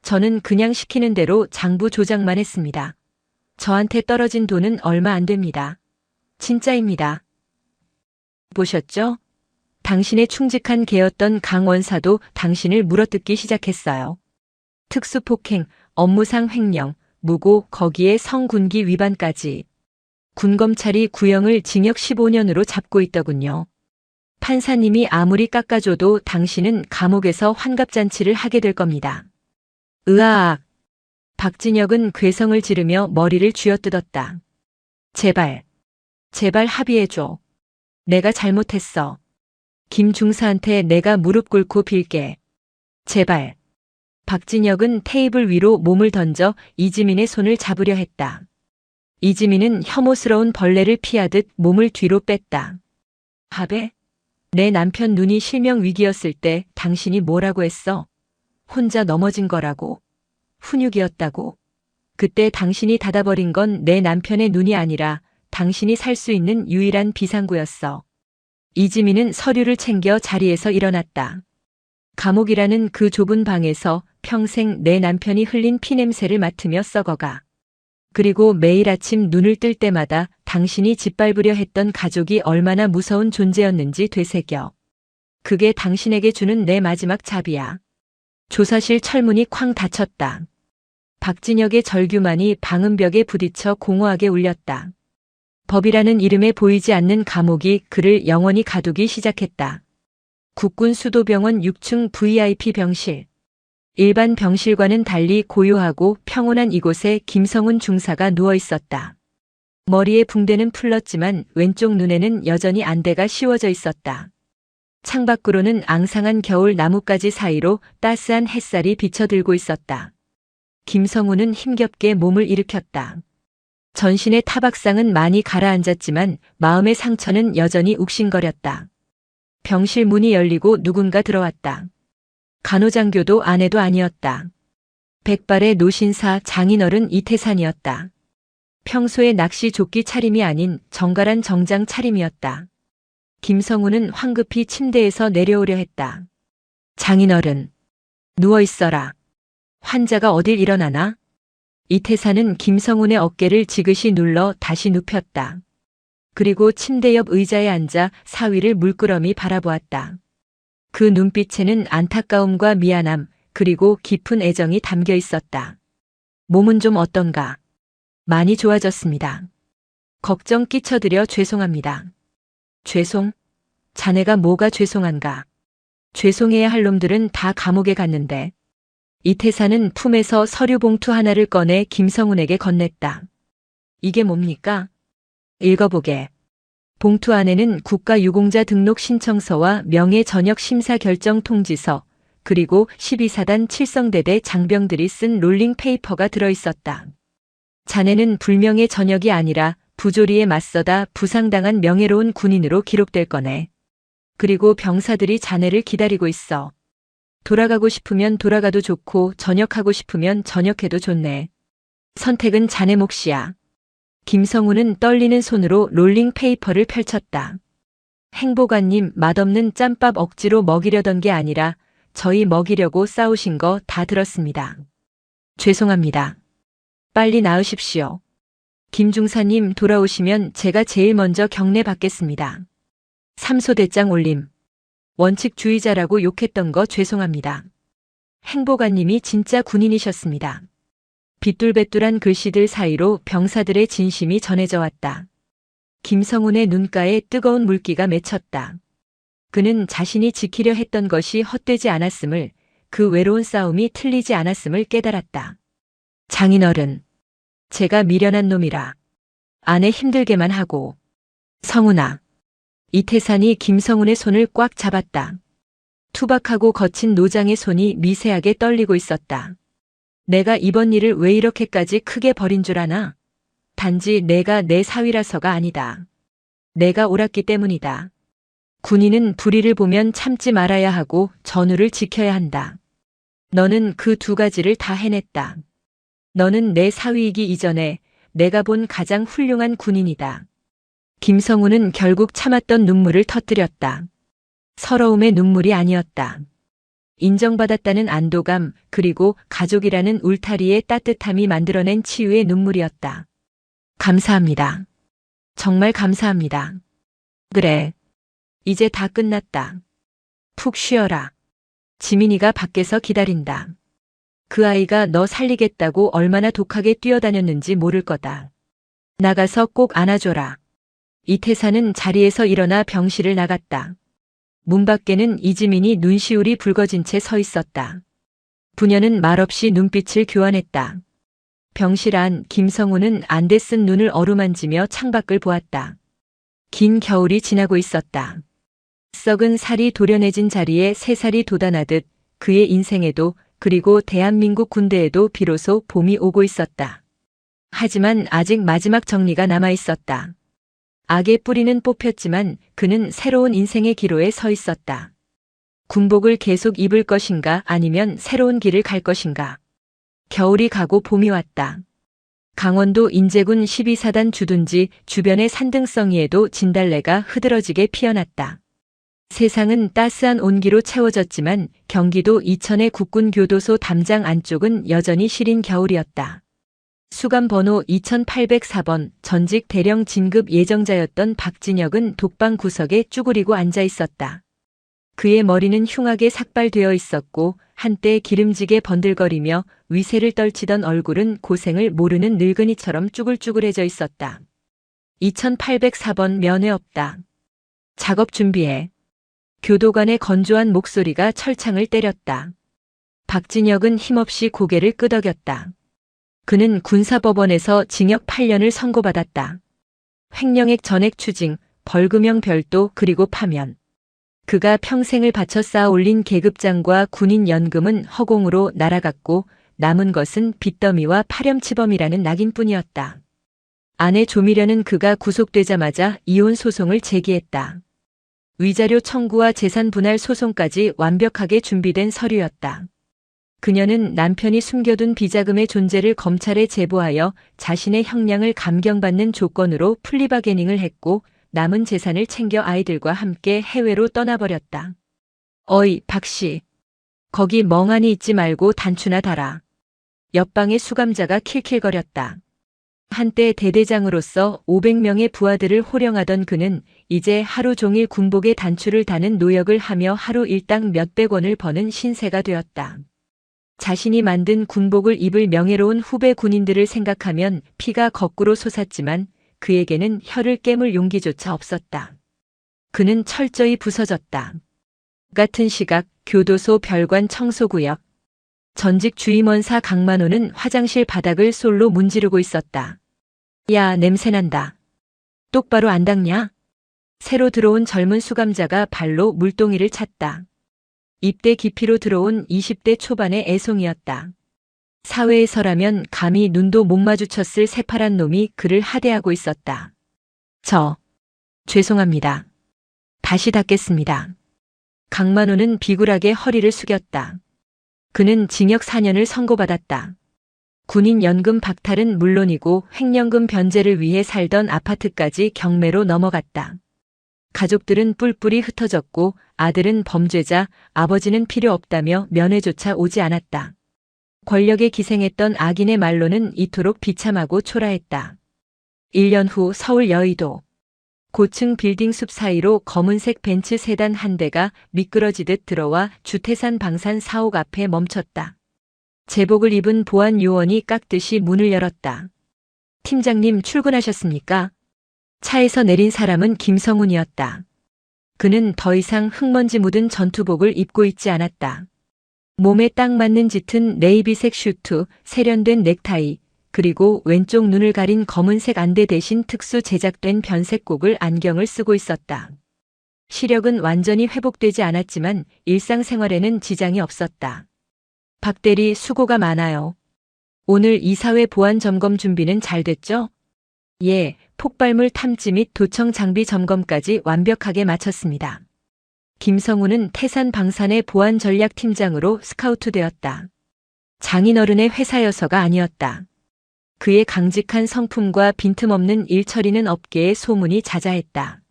저는 그냥 시키는 대로 장부 조작만 했습니다. 저한테 떨어진 돈은 얼마 안 됩니다. 진짜입니다. 보셨죠? 당신의 충직한 개였던 강 원사도 당신을 물어뜯기 시작했어요. 특수폭행, 업무상 횡령, 무고, 거기에 성군기 위반까지. 군검찰이 구형을 징역 15년으로 잡고 있더군요. 판사님이 아무리 깎아줘도 당신은 감옥에서 환갑잔치를 하게 될 겁니다. 으아악. 박진혁은 괴성을 지르며 머리를 쥐어뜯었다. 제발 합의해줘. 내가 잘못했어. 김 중사한테 내가 무릎 꿇고 빌게. 제발. 박진혁은 테이블 위로 몸을 던져 이지민의 손을 잡으려 했다. 이지민은 혐오스러운 벌레를 피하듯 몸을 뒤로 뺐다. 합의? 내 남편 눈이 실명 위기였을 때 당신이 뭐라고 했어? 혼자 넘어진 거라고. 훈육이었다고. 그때 당신이 닫아버린 건 내 남편의 눈이 아니라 당신이 살 수 있는 유일한 비상구였어. 이지민은 서류를 챙겨 자리에서 일어났다. 감옥이라는 그 좁은 방에서 평생 내 남편이 흘린 피냄새를 맡으며 썩어가. 그리고 매일 아침 눈을 뜰 때마다 당신이 짓밟으려 했던 가족이 얼마나 무서운 존재였는지 되새겨. 그게 당신에게 주는 내 마지막 잡이야. 조사실 철문이 쾅 닫혔다. 박진혁의 절규만이 방음벽에 부딪혀 공허하게 울렸다. 법이라는 이름에 보이지 않는 감옥이 그를 영원히 가두기 시작했다. 국군 수도병원 6층 VIP 병실. 일반 병실과는 달리 고요하고 평온한 이곳에 김성훈 중사가 누워 있었다. 머리에 붕대는 풀렀지만 왼쪽 눈에는 여전히 안대가 씌워져 있었다. 창밖으로는 앙상한 겨울 나뭇가지 사이로 따스한 햇살이 비쳐들고 있었다. 김성훈은 힘겹게 몸을 일으켰다. 전신의 타박상은 많이 가라앉았지만 마음의 상처는 여전히 욱신거렸다. 병실 문이 열리고 누군가 들어왔다. 간호장교도 아내도 아니었다. 백발의 노신사 장인어른 이태산이었다. 평소의 낚시 조끼 차림이 아닌 정갈한 정장 차림이었다. 김성훈은 황급히 침대에서 내려오려 했다. 장인어른, 누워있어라. 환자가 어딜 일어나나? 이태산은 김성훈의 어깨를 지그시 눌러 다시 눕혔다. 그리고 침대 옆 의자에 앉아 사위를 물끄러미 바라보았다. 그 눈빛에는 안타까움과 미안함, 그리고 깊은 애정이 담겨 있었다. 몸은 좀 어떤가? 많이 좋아졌습니다. 걱정 끼쳐드려 죄송합니다. 죄송? 자네가 뭐가 죄송한가? 죄송해야 할 놈들은 다 감옥에 갔는데. 이태사는 품에서 서류 봉투 하나를 꺼내 김성훈에게 건넸다. 이게 뭡니까? 읽어보게. 봉투 안에는 국가유공자 등록 신청서와 명예 전역 심사 결정 통지서, 그리고 12사단 칠성대대 장병들이 쓴 롤링 페이퍼가 들어있었다. 자네는 불명예 전역이 아니라 부조리에 맞서다 부상당한 명예로운 군인으로 기록될 거네. 그리고 병사들이 자네를 기다리고 있어. 돌아가고 싶으면 돌아가도 좋고 전역하고 싶으면 전역해도 좋네. 선택은 자네 몫이야. 김성훈은 떨리는 손으로 롤링 페이퍼를 펼쳤다. 행보관님, 맛없는 짬밥 억지로 먹이려던 게 아니라 저희 먹이려고 싸우신 거 다 들었습니다. 죄송합니다. 빨리 나으십시오. 김중사님 돌아오시면 제가 제일 먼저 경례 받겠습니다. 삼소대장 올림. 원칙주의자라고 욕했던 거 죄송합니다. 행보관님이 진짜 군인이셨습니다. 빗둘배뚤한 글씨들 사이로 병사들의 진심이 전해져 왔다. 김성훈의 눈가에 뜨거운 물기가 맺혔다. 그는 자신이 지키려 했던 것이 헛되지 않았음을, 그 외로운 싸움이 틀리지 않았음을 깨달았다. 장인어른, 제가 미련한 놈이라 아내 힘들게만 하고. 성훈아. 이태산이 김성훈의 손을 꽉 잡았다. 투박하고 거친 노장의 손이 미세하게 떨리고 있었다. 내가 이번 일을 왜 이렇게까지 크게 벌인 줄 아나? 단지 내가 내 사위라서가 아니다. 내가 옳았기 때문이다. 군인은 불의를 보면 참지 말아야 하고 전우를 지켜야 한다. 너는 그 두 가지를 다 해냈다. 너는 내 사위이기 이전에 내가 본 가장 훌륭한 군인이다. 김성훈은 결국 참았던 눈물을 터뜨렸다. 서러움의 눈물이 아니었다. 인정받았다는 안도감, 그리고 가족이라는 울타리의 따뜻함이 만들어낸 치유의 눈물이었다. 감사합니다. 정말 감사합니다. 그래. 이제 다 끝났다. 푹 쉬어라. 지민이가 밖에서 기다린다. 그 아이가 너 살리겠다고 얼마나 독하게 뛰어다녔는지 모를 거다. 나가서 꼭 안아줘라. 이태사는 자리에서 일어나 병실을 나갔다. 문 밖에는 이지민이 눈시울이 붉어진 채 서 있었다. 부녀는 말없이 눈빛을 교환했다. 병실 안 김성훈은 안대 쓴 눈을 어루만지며 창밖을 보았다. 긴 겨울이 지나고 있었다. 썩은 살이 도려내진 자리에 새살이 돋아나듯 그의 인생에도, 그리고 대한민국 군대에도 비로소 봄이 오고 있었다. 하지만 아직 마지막 정리가 남아 있었다. 악의 뿌리는 뽑혔지만 그는 새로운 인생의 기로에 서 있었다. 군복을 계속 입을 것인가 아니면 새로운 길을 갈 것인가. 겨울이 가고 봄이 왔다. 강원도 인제군 12사단 주둔지 주변의 산등성이에도 진달래가 흐드러지게 피어났다. 세상은 따스한 온기로 채워졌지만 경기도 이천의 국군교도소 담장 안쪽은 여전히 시린 겨울이었다. 수감번호 2804번 전직 대령 진급 예정자였던 박진혁은 독방 구석에 쭈그리고 앉아 있었다. 그의 머리는 흉하게 삭발되어 있었고 한때 기름지게 번들거리며 위세를 떨치던 얼굴은 고생을 모르는 늙은이처럼 쭈글쭈글해져 있었다. 2804번 면회 없다. 작업 준비해. 교도관의 건조한 목소리가 철창을 때렸다. 박진혁은 힘없이 고개를 끄덕였다. 그는 군사법원에서 징역 8년을 선고받았다. 횡령액 전액 추징, 벌금형 별도 그리고 파면. 그가 평생을 바쳐 쌓아 올린 계급장과 군인연금은 허공으로 날아갔고 남은 것은 빚더미와 파렴치범이라는 낙인뿐이었다. 아내 조미련은 그가 구속되자마자 이혼 소송을 제기했다. 위자료 청구와 재산 분할 소송까지 완벽하게 준비된 서류였다. 그녀는 남편이 숨겨둔 비자금의 존재를 검찰에 제보하여 자신의 형량을 감경받는 조건으로 플리바게닝을 했고 남은 재산을 챙겨 아이들과 함께 해외로 떠나버렸다. 어이, 박씨. 거기 멍하니 있지 말고 단추나 달아. 옆방의 수감자가 킬킬거렸다. 한때 대대장으로서 500명의 부하들을 호령하던 그는 이제 하루 종일 군복에 단추를 다는 노역을 하며 하루 일당 몇백 원을 버는 신세가 되었다. 자신이 만든 군복을 입을 명예로운 후배 군인들을 생각하면 피가 거꾸로 솟았지만 그에게는 혀를 깨물 용기조차 없었다. 그는 철저히 부서졌다. 같은 시각 교도소 별관 청소구역. 전직 주임원사 강만호는 화장실 바닥을 솔로 문지르고 있었다. 야, 냄새난다. 똑바로 안 닦냐? 새로 들어온 젊은 수감자가 발로 물동이를 찼다. 입대 깊이로 들어온 20대 초반의 애송이었다. 사회에서라면 감히 눈도 못 마주쳤을 새파란 놈이 그를 하대하고 있었다. 죄송합니다. 다시 닦겠습니다. 강만호는 비굴하게 허리를 숙였다. 그는 징역 4년을 선고받았다. 군인 연금 박탈은 물론이고 횡령금 변제를 위해 살던 아파트까지 경매로 넘어갔다. 가족들은 뿔뿔이 흩어졌고 아들은 범죄자, 아버지는 필요 없다며 면회조차 오지 않았다. 권력에 기생했던 악인의 말로는 이토록 비참하고 초라했다. 1년 후 서울 여의도. 고층 빌딩 숲 사이로 검은색 벤츠 세단 한 대가 미끄러지듯 들어와 주태산 방산 사옥 앞에 멈췄다. 제복을 입은 보안 요원이 깍듯이 문을 열었다. 팀장님 출근하셨습니까? 차에서 내린 사람은 김성훈이었다. 그는 더 이상 흙먼지 묻은 전투복을 입고 있지 않았다. 몸에 딱 맞는 짙은 네이비색 슈트, 세련된 넥타이, 그리고 왼쪽 눈을 가린 검은색 안대 대신 특수 제작된 변색곡을 안경을 쓰고 있었다. 시력은 완전히 회복되지 않았지만 일상생활에는 지장이 없었다. 박 대리 수고가 많아요. 오늘 이사회 보안 점검 준비는 잘 됐죠? 예, 폭발물 탐지 및 도청 장비 점검까지 완벽하게 마쳤습니다. 김성우는 태산 방산의 보안 전략 팀장으로 스카우트되었다. 장인어른의 회사여서가 아니었다. 그의 강직한 성품과 빈틈없는 일처리는 업계의 소문이 자자했다.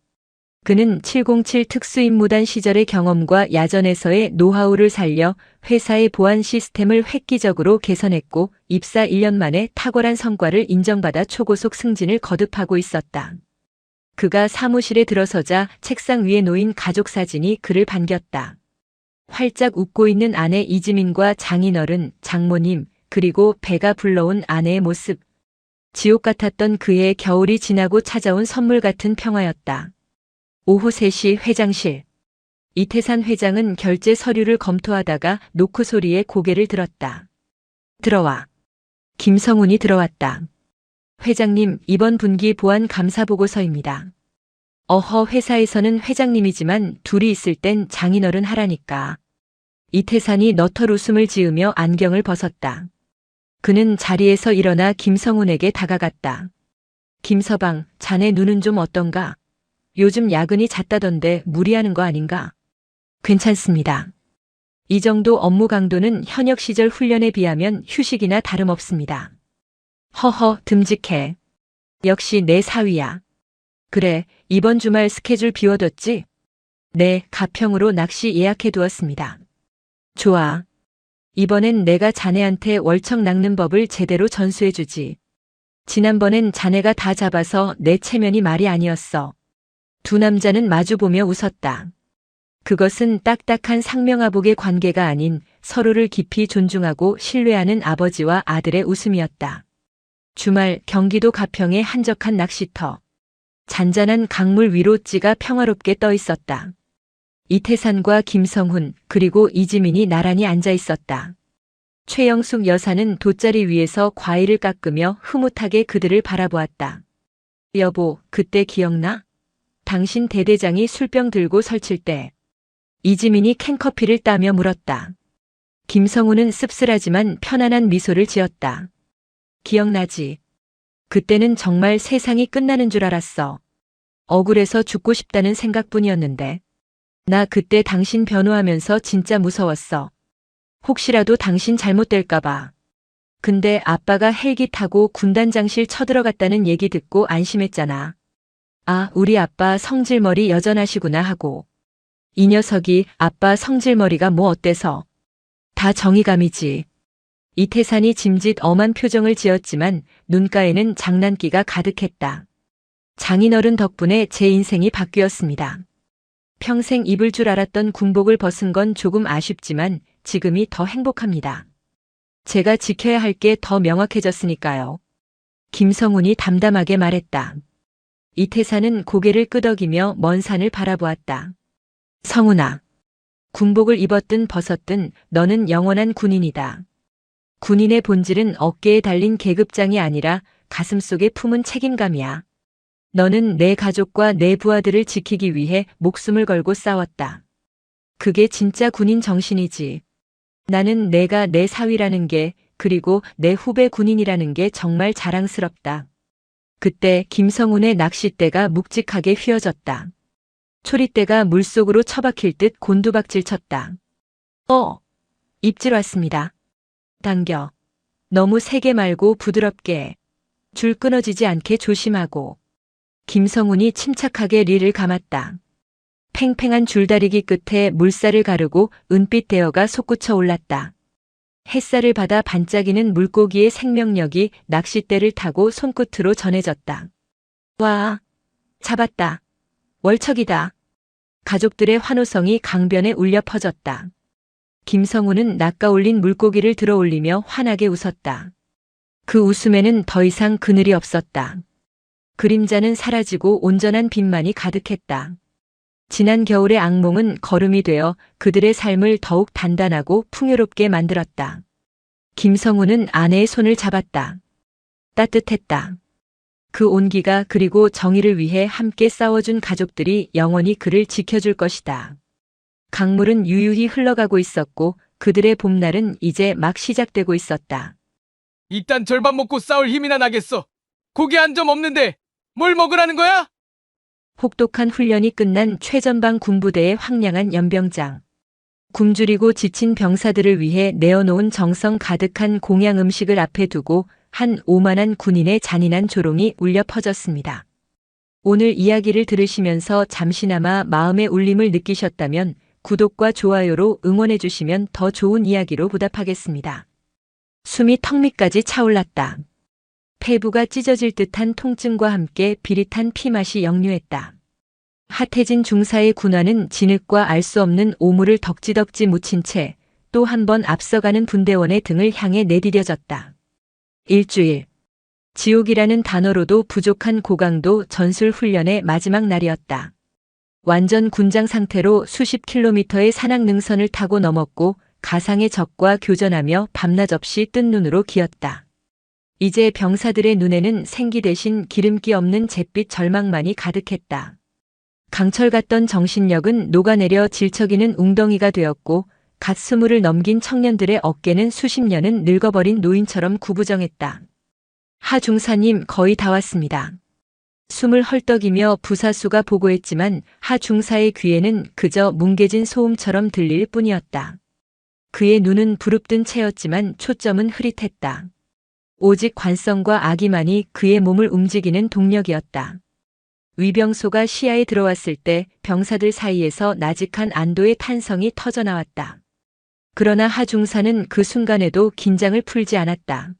그는 707 특수임무단 시절의 경험과 야전에서의 노하우를 살려 회사의 보안 시스템을 획기적으로 개선했고 입사 1년 만에 탁월한 성과를 인정받아 초고속 승진을 거듭하고 있었다. 그가 사무실에 들어서자 책상 위에 놓인 가족 사진이 그를 반겼다. 활짝 웃고 있는 아내 이지민과 장인어른, 장모님, 그리고 배가 불러온 아내의 모습. 지옥 같았던 그의 겨울이 지나고 찾아온 선물 같은 평화였다. 오후 3시 회장실. 이태산 회장은 결제 서류를 검토하다가 노크 소리에 고개를 들었다. 들어와. 김성훈이 들어왔다. 회장님, 이번 분기 보안 감사 보고서입니다. 어허, 회사에서는 회장님이지만 둘이 있을 땐 장인어른 하라니까. 이태산이 너털 웃음을 지으며 안경을 벗었다. 그는 자리에서 일어나 김성훈에게 다가갔다. 김서방, 자네 눈은 좀 어떤가? 요즘 야근이 잦다던데 무리하는 거 아닌가? 괜찮습니다. 이 정도 업무 강도는 현역 시절 훈련에 비하면 휴식이나 다름없습니다. 허허, 듬직해. 역시 내 사위야. 그래, 이번 주말 스케줄 비워뒀지? 네, 가평으로 낚시 예약해두었습니다. 좋아. 이번엔 내가 자네한테 월척 낚는 법을 제대로 전수해주지. 지난번엔 자네가 다 잡아서 내 체면이 말이 아니었어. 두 남자는 마주보며 웃었다. 그것은 딱딱한 상명하복의 관계가 아닌 서로를 깊이 존중하고 신뢰하는 아버지와 아들의 웃음이었다. 주말 경기도 가평의 한적한 낚시터. 잔잔한 강물 위로 찌가 평화롭게 떠 있었다. 이태산과 김성훈 그리고 이지민이 나란히 앉아 있었다. 최영숙 여사는 돗자리 위에서 과일을 깎으며 흐뭇하게 그들을 바라보았다. 여보, 그때 기억나? 당신 대대장이 술병 들고 설칠 때. 이지민이 캔커피를 따며 물었다. 김성훈은 씁쓸하지만 편안한 미소를 지었다. 기억나지? 그때는 정말 세상이 끝나는 줄 알았어. 억울해서 죽고 싶다는 생각뿐이었는데. 나 그때 당신 변호하면서 진짜 무서웠어. 혹시라도 당신 잘못될까봐. 근데 아빠가 헬기 타고 군단장실 쳐들어갔다는 얘기 듣고 안심했잖아. 아, 우리 아빠 성질머리 여전하시구나 하고. 이 녀석이 아빠 성질머리가 뭐 어때서. 다 정의감이지. 이태산이 짐짓 엄한 표정을 지었지만 눈가에는 장난기가 가득했다. 장인어른 덕분에 제 인생이 바뀌었습니다. 평생 입을 줄 알았던 군복을 벗은 건 조금 아쉽지만 지금이 더 행복합니다. 제가 지켜야 할 게 더 명확해졌으니까요. 김성훈이 담담하게 말했다. 이태산은 고개를 끄덕이며 먼 산을 바라보았다. 성훈아, 군복을 입었든 벗었든 너는 영원한 군인이다. 군인의 본질은 어깨에 달린 계급장이 아니라 가슴속에 품은 책임감이야. 너는 내 가족과 내 부하들을 지키기 위해 목숨을 걸고 싸웠다. 그게 진짜 군인 정신이지. 나는 내가 내 사위라는 게, 그리고 내 후배 군인이라는 게 정말 자랑스럽다. 그때 김성훈의 낚싯대가 묵직하게 휘어졌다. 초리대가 물속으로 처박힐 듯 곤두박질 쳤다. 입질 왔습니다. 당겨. 너무 세게 말고 부드럽게. 줄 끊어지지 않게 조심하고. 김성훈이 침착하게 릴을 감았다. 팽팽한 줄다리기 끝에 물살을 가르고 은빛 대어가 솟구쳐 올랐다. 햇살을 받아 반짝이는 물고기의 생명력이 낚싯대를 타고 손끝으로 전해졌다. 와, 잡았다. 월척이다. 가족들의 환호성이 강변에 울려 퍼졌다. 김성훈은 낚아올린 물고기를 들어 올리며 환하게 웃었다. 그 웃음에는 더 이상 그늘이 없었다. 그림자는 사라지고 온전한 빛만이 가득했다. 지난 겨울의 악몽은 거름이 되어 그들의 삶을 더욱 단단하고 풍요롭게 만들었다. 김성훈은 아내의 손을 잡았다. 따뜻했다. 그 온기가 그리고 정의를 위해 함께 싸워준 가족들이 영원히 그를 지켜줄 것이다. 강물은 유유히 흘러가고 있었고 그들의 봄날은 이제 막 시작되고 있었다. 일단 절반 먹고 싸울 힘이나 나겠어. 고기 한 점 없는데 뭘 먹으라는 거야? 혹독한 훈련이 끝난 최전방 군부대의 황량한 연병장. 굶주리고 지친 병사들을 위해 내어놓은 정성 가득한 공양 음식을 앞에 두고 한 오만한 군인의 잔인한 조롱이 울려 퍼졌습니다. 오늘 이야기를 들으시면서 잠시나마 마음의 울림을 느끼셨다면 구독과 좋아요로 응원해 주시면 더 좋은 이야기로 보답하겠습니다. 숨이 턱 밑까지 차올랐다. 폐부가 찢어질 듯한 통증과 함께 비릿한 피맛이 역류했다. 하태진 중사의 군화는 진흙과 알 수 없는 오물을 덕지덕지 묻힌 채 또 한 번 앞서가는 분대원의 등을 향해 내디뎌졌다. 일주일. 지옥이라는 단어로도 부족한 고강도 전술 훈련의 마지막 날이었다. 완전 군장 상태로 수십 킬로미터의 산악 능선을 타고 넘었고 가상의 적과 교전하며 밤낮 없이 뜬 눈으로 기었다. 이제 병사들의 눈에는 생기 대신 기름기 없는 잿빛 절망만이 가득했다. 강철 같던 정신력은 녹아내려 질척이는 웅덩이가 되었고 갓 스물을 넘긴 청년들의 어깨는 수십 년은 늙어버린 노인처럼 구부정했다. 하 중사님 거의 다 왔습니다. 숨을 헐떡이며 부사수가 보고했지만 하중사의 귀에는 그저 뭉개진 소음처럼 들릴 뿐이었다. 그의 눈은 부릅뜬 채였지만 초점은 흐릿했다. 오직 관성과 아기만이 그의 몸을 움직이는 동력이었다. 위병소가 시야에 들어왔을 때 병사들 사이에서 나직한 안도의 탄성이 터져나왔다. 그러나 하중사는 그 순간에도 긴장을 풀지 않았다.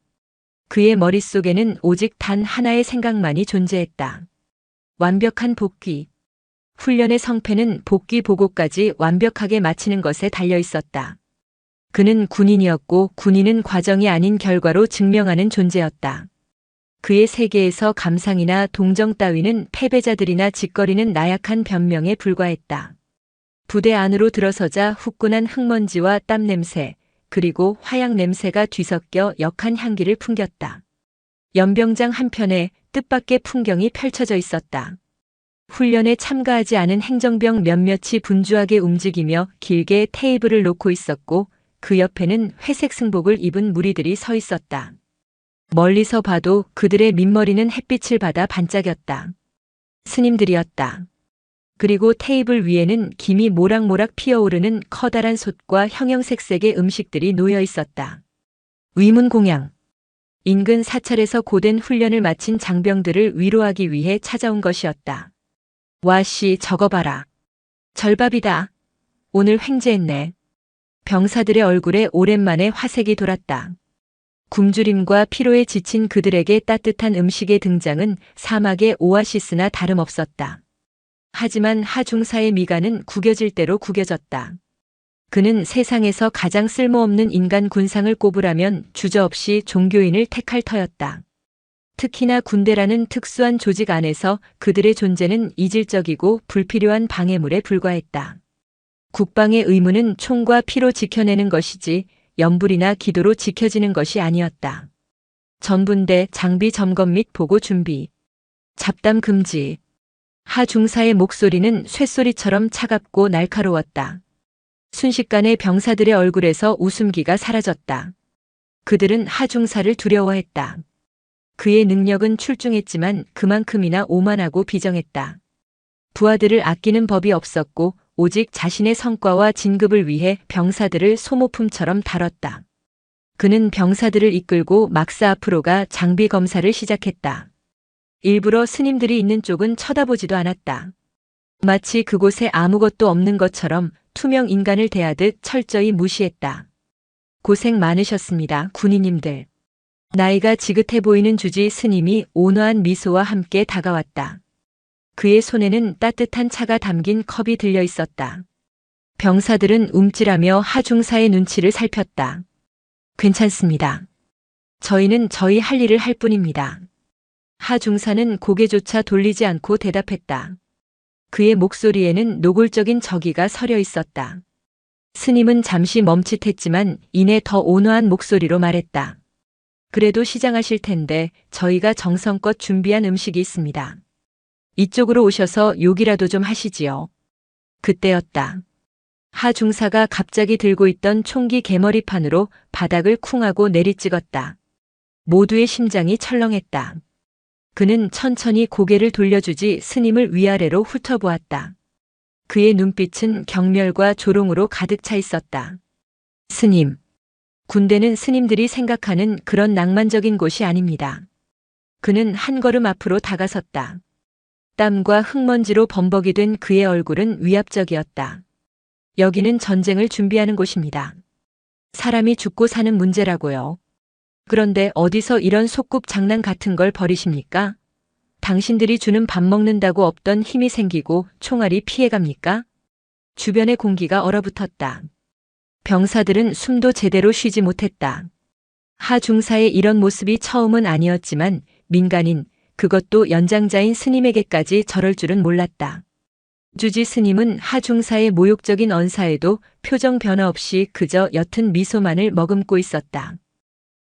그의 머릿속에는 오직 단 하나의 생각만이 존재했다. 완벽한 복귀. 훈련의 성패는 복귀 보고까지 완벽하게 마치는 것에 달려 있었다. 그는 군인이었고 군인은 과정이 아닌 결과로 증명하는 존재였다. 그의 세계에서 감상이나 동정 따위는 패배자들이나 짓거리는 나약한 변명에 불과했다. 부대 안으로 들어서자 후끈한 흙먼지와 땀 냄새, 그리고 화약 냄새가 뒤섞여 역한 향기를 풍겼다. 연병장 한편에 뜻밖의 풍경이 펼쳐져 있었다. 훈련에 참가하지 않은 행정병 몇몇이 분주하게 움직이며 길게 테이블을 놓고 있었고 그 옆에는 회색 승복을 입은 무리들이 서 있었다. 멀리서 봐도 그들의 민머리는 햇빛을 받아 반짝였다. 스님들이었다. 그리고 테이블 위에는 김이 모락모락 피어오르는 커다란 솥과 형형색색의 음식들이 놓여 있었다. 위문공양. 인근 사찰에서 고된 훈련을 마친 장병들을 위로하기 위해 찾아온 것이었다. 와씨, 저거 봐라. 절밥이다. 오늘 횡재했네. 병사들의 얼굴에 오랜만에 화색이 돌았다. 굶주림과 피로에 지친 그들에게 따뜻한 음식의 등장은 사막의 오아시스나 다름없었다. 하지만 하중사의 미간은 구겨질 대로 구겨졌다. 그는 세상에서 가장 쓸모없는 인간 군상을 꼽으라면 주저없이 종교인을 택할 터였다. 특히나 군대라는 특수한 조직 안에서 그들의 존재는 이질적이고 불필요한 방해물에 불과했다. 국방의 의무는 총과 피로 지켜내는 것이지 연불이나 기도로 지켜지는 것이 아니었다. 전분대, 장비 점검 및 보고 준비. 잡담 금지. 하중사의 목소리는 쇳소리처럼 차갑고 날카로웠다. 순식간에 병사들의 얼굴에서 웃음기가 사라졌다. 그들은 하중사를 두려워했다. 그의 능력은 출중했지만 그만큼이나 오만하고 비정했다. 부하들을 아끼는 법이 없었고 오직 자신의 성과와 진급을 위해 병사들을 소모품처럼 다뤘다. 그는 병사들을 이끌고 막사 앞으로 가 장비 검사를 시작했다. 일부러 스님들이 있는 쪽은 쳐다보지도 않았다. 마치 그곳에 아무것도 없는 것처럼 투명 인간을 대하듯 철저히 무시했다. 고생 많으셨습니다, 군인님들. 나이가 지긋해 보이는 주지 스님이 온화한 미소와 함께 다가왔다. 그의 손에는 따뜻한 차가 담긴 컵이 들려 있었다. 병사들은 움찔하며 하중사의 눈치를 살폈다. 괜찮습니다. 저희는 저희 할 일을 할 뿐입니다. 하중사는 고개조차 돌리지 않고 대답했다. 그의 목소리에는 노골적인 저기가 서려 있었다. 스님은 잠시 멈칫했지만 이내 더 온화한 목소리로 말했다. 그래도 시장하실 텐데 저희가 정성껏 준비한 음식이 있습니다. 이쪽으로 오셔서 욕이라도 좀 하시지요. 그때였다. 하중사가 갑자기 들고 있던 총기 개머리판으로 바닥을 쿵하고 내리찍었다. 모두의 심장이 철렁했다. 그는 천천히 고개를 돌려주지 스님을 위아래로 훑어보았다. 그의 눈빛은 경멸과 조롱으로 가득 차 있었다. 스님. 군대는 스님들이 생각하는 그런 낭만적인 곳이 아닙니다. 그는 한 걸음 앞으로 다가섰다. 땀과 흙먼지로 범벅이 된 그의 얼굴은 위압적이었다. 여기는 전쟁을 준비하는 곳입니다. 사람이 죽고 사는 문제라고요. 그런데 어디서 이런 속꿉 장난 같은 걸 벌이십니까? 당신들이 주는 밥 먹는다고 없던 힘이 생기고 총알이 피해갑니까? 주변의 공기가 얼어붙었다. 병사들은 숨도 제대로 쉬지 못했다. 하중사의 이런 모습이 처음은 아니었지만 민간인, 그것도 연장자인 스님에게까지 저럴 줄은 몰랐다. 주지 스님은 하중사의 모욕적인 언사에도 표정 변화 없이 그저 옅은 미소만을 머금고 있었다.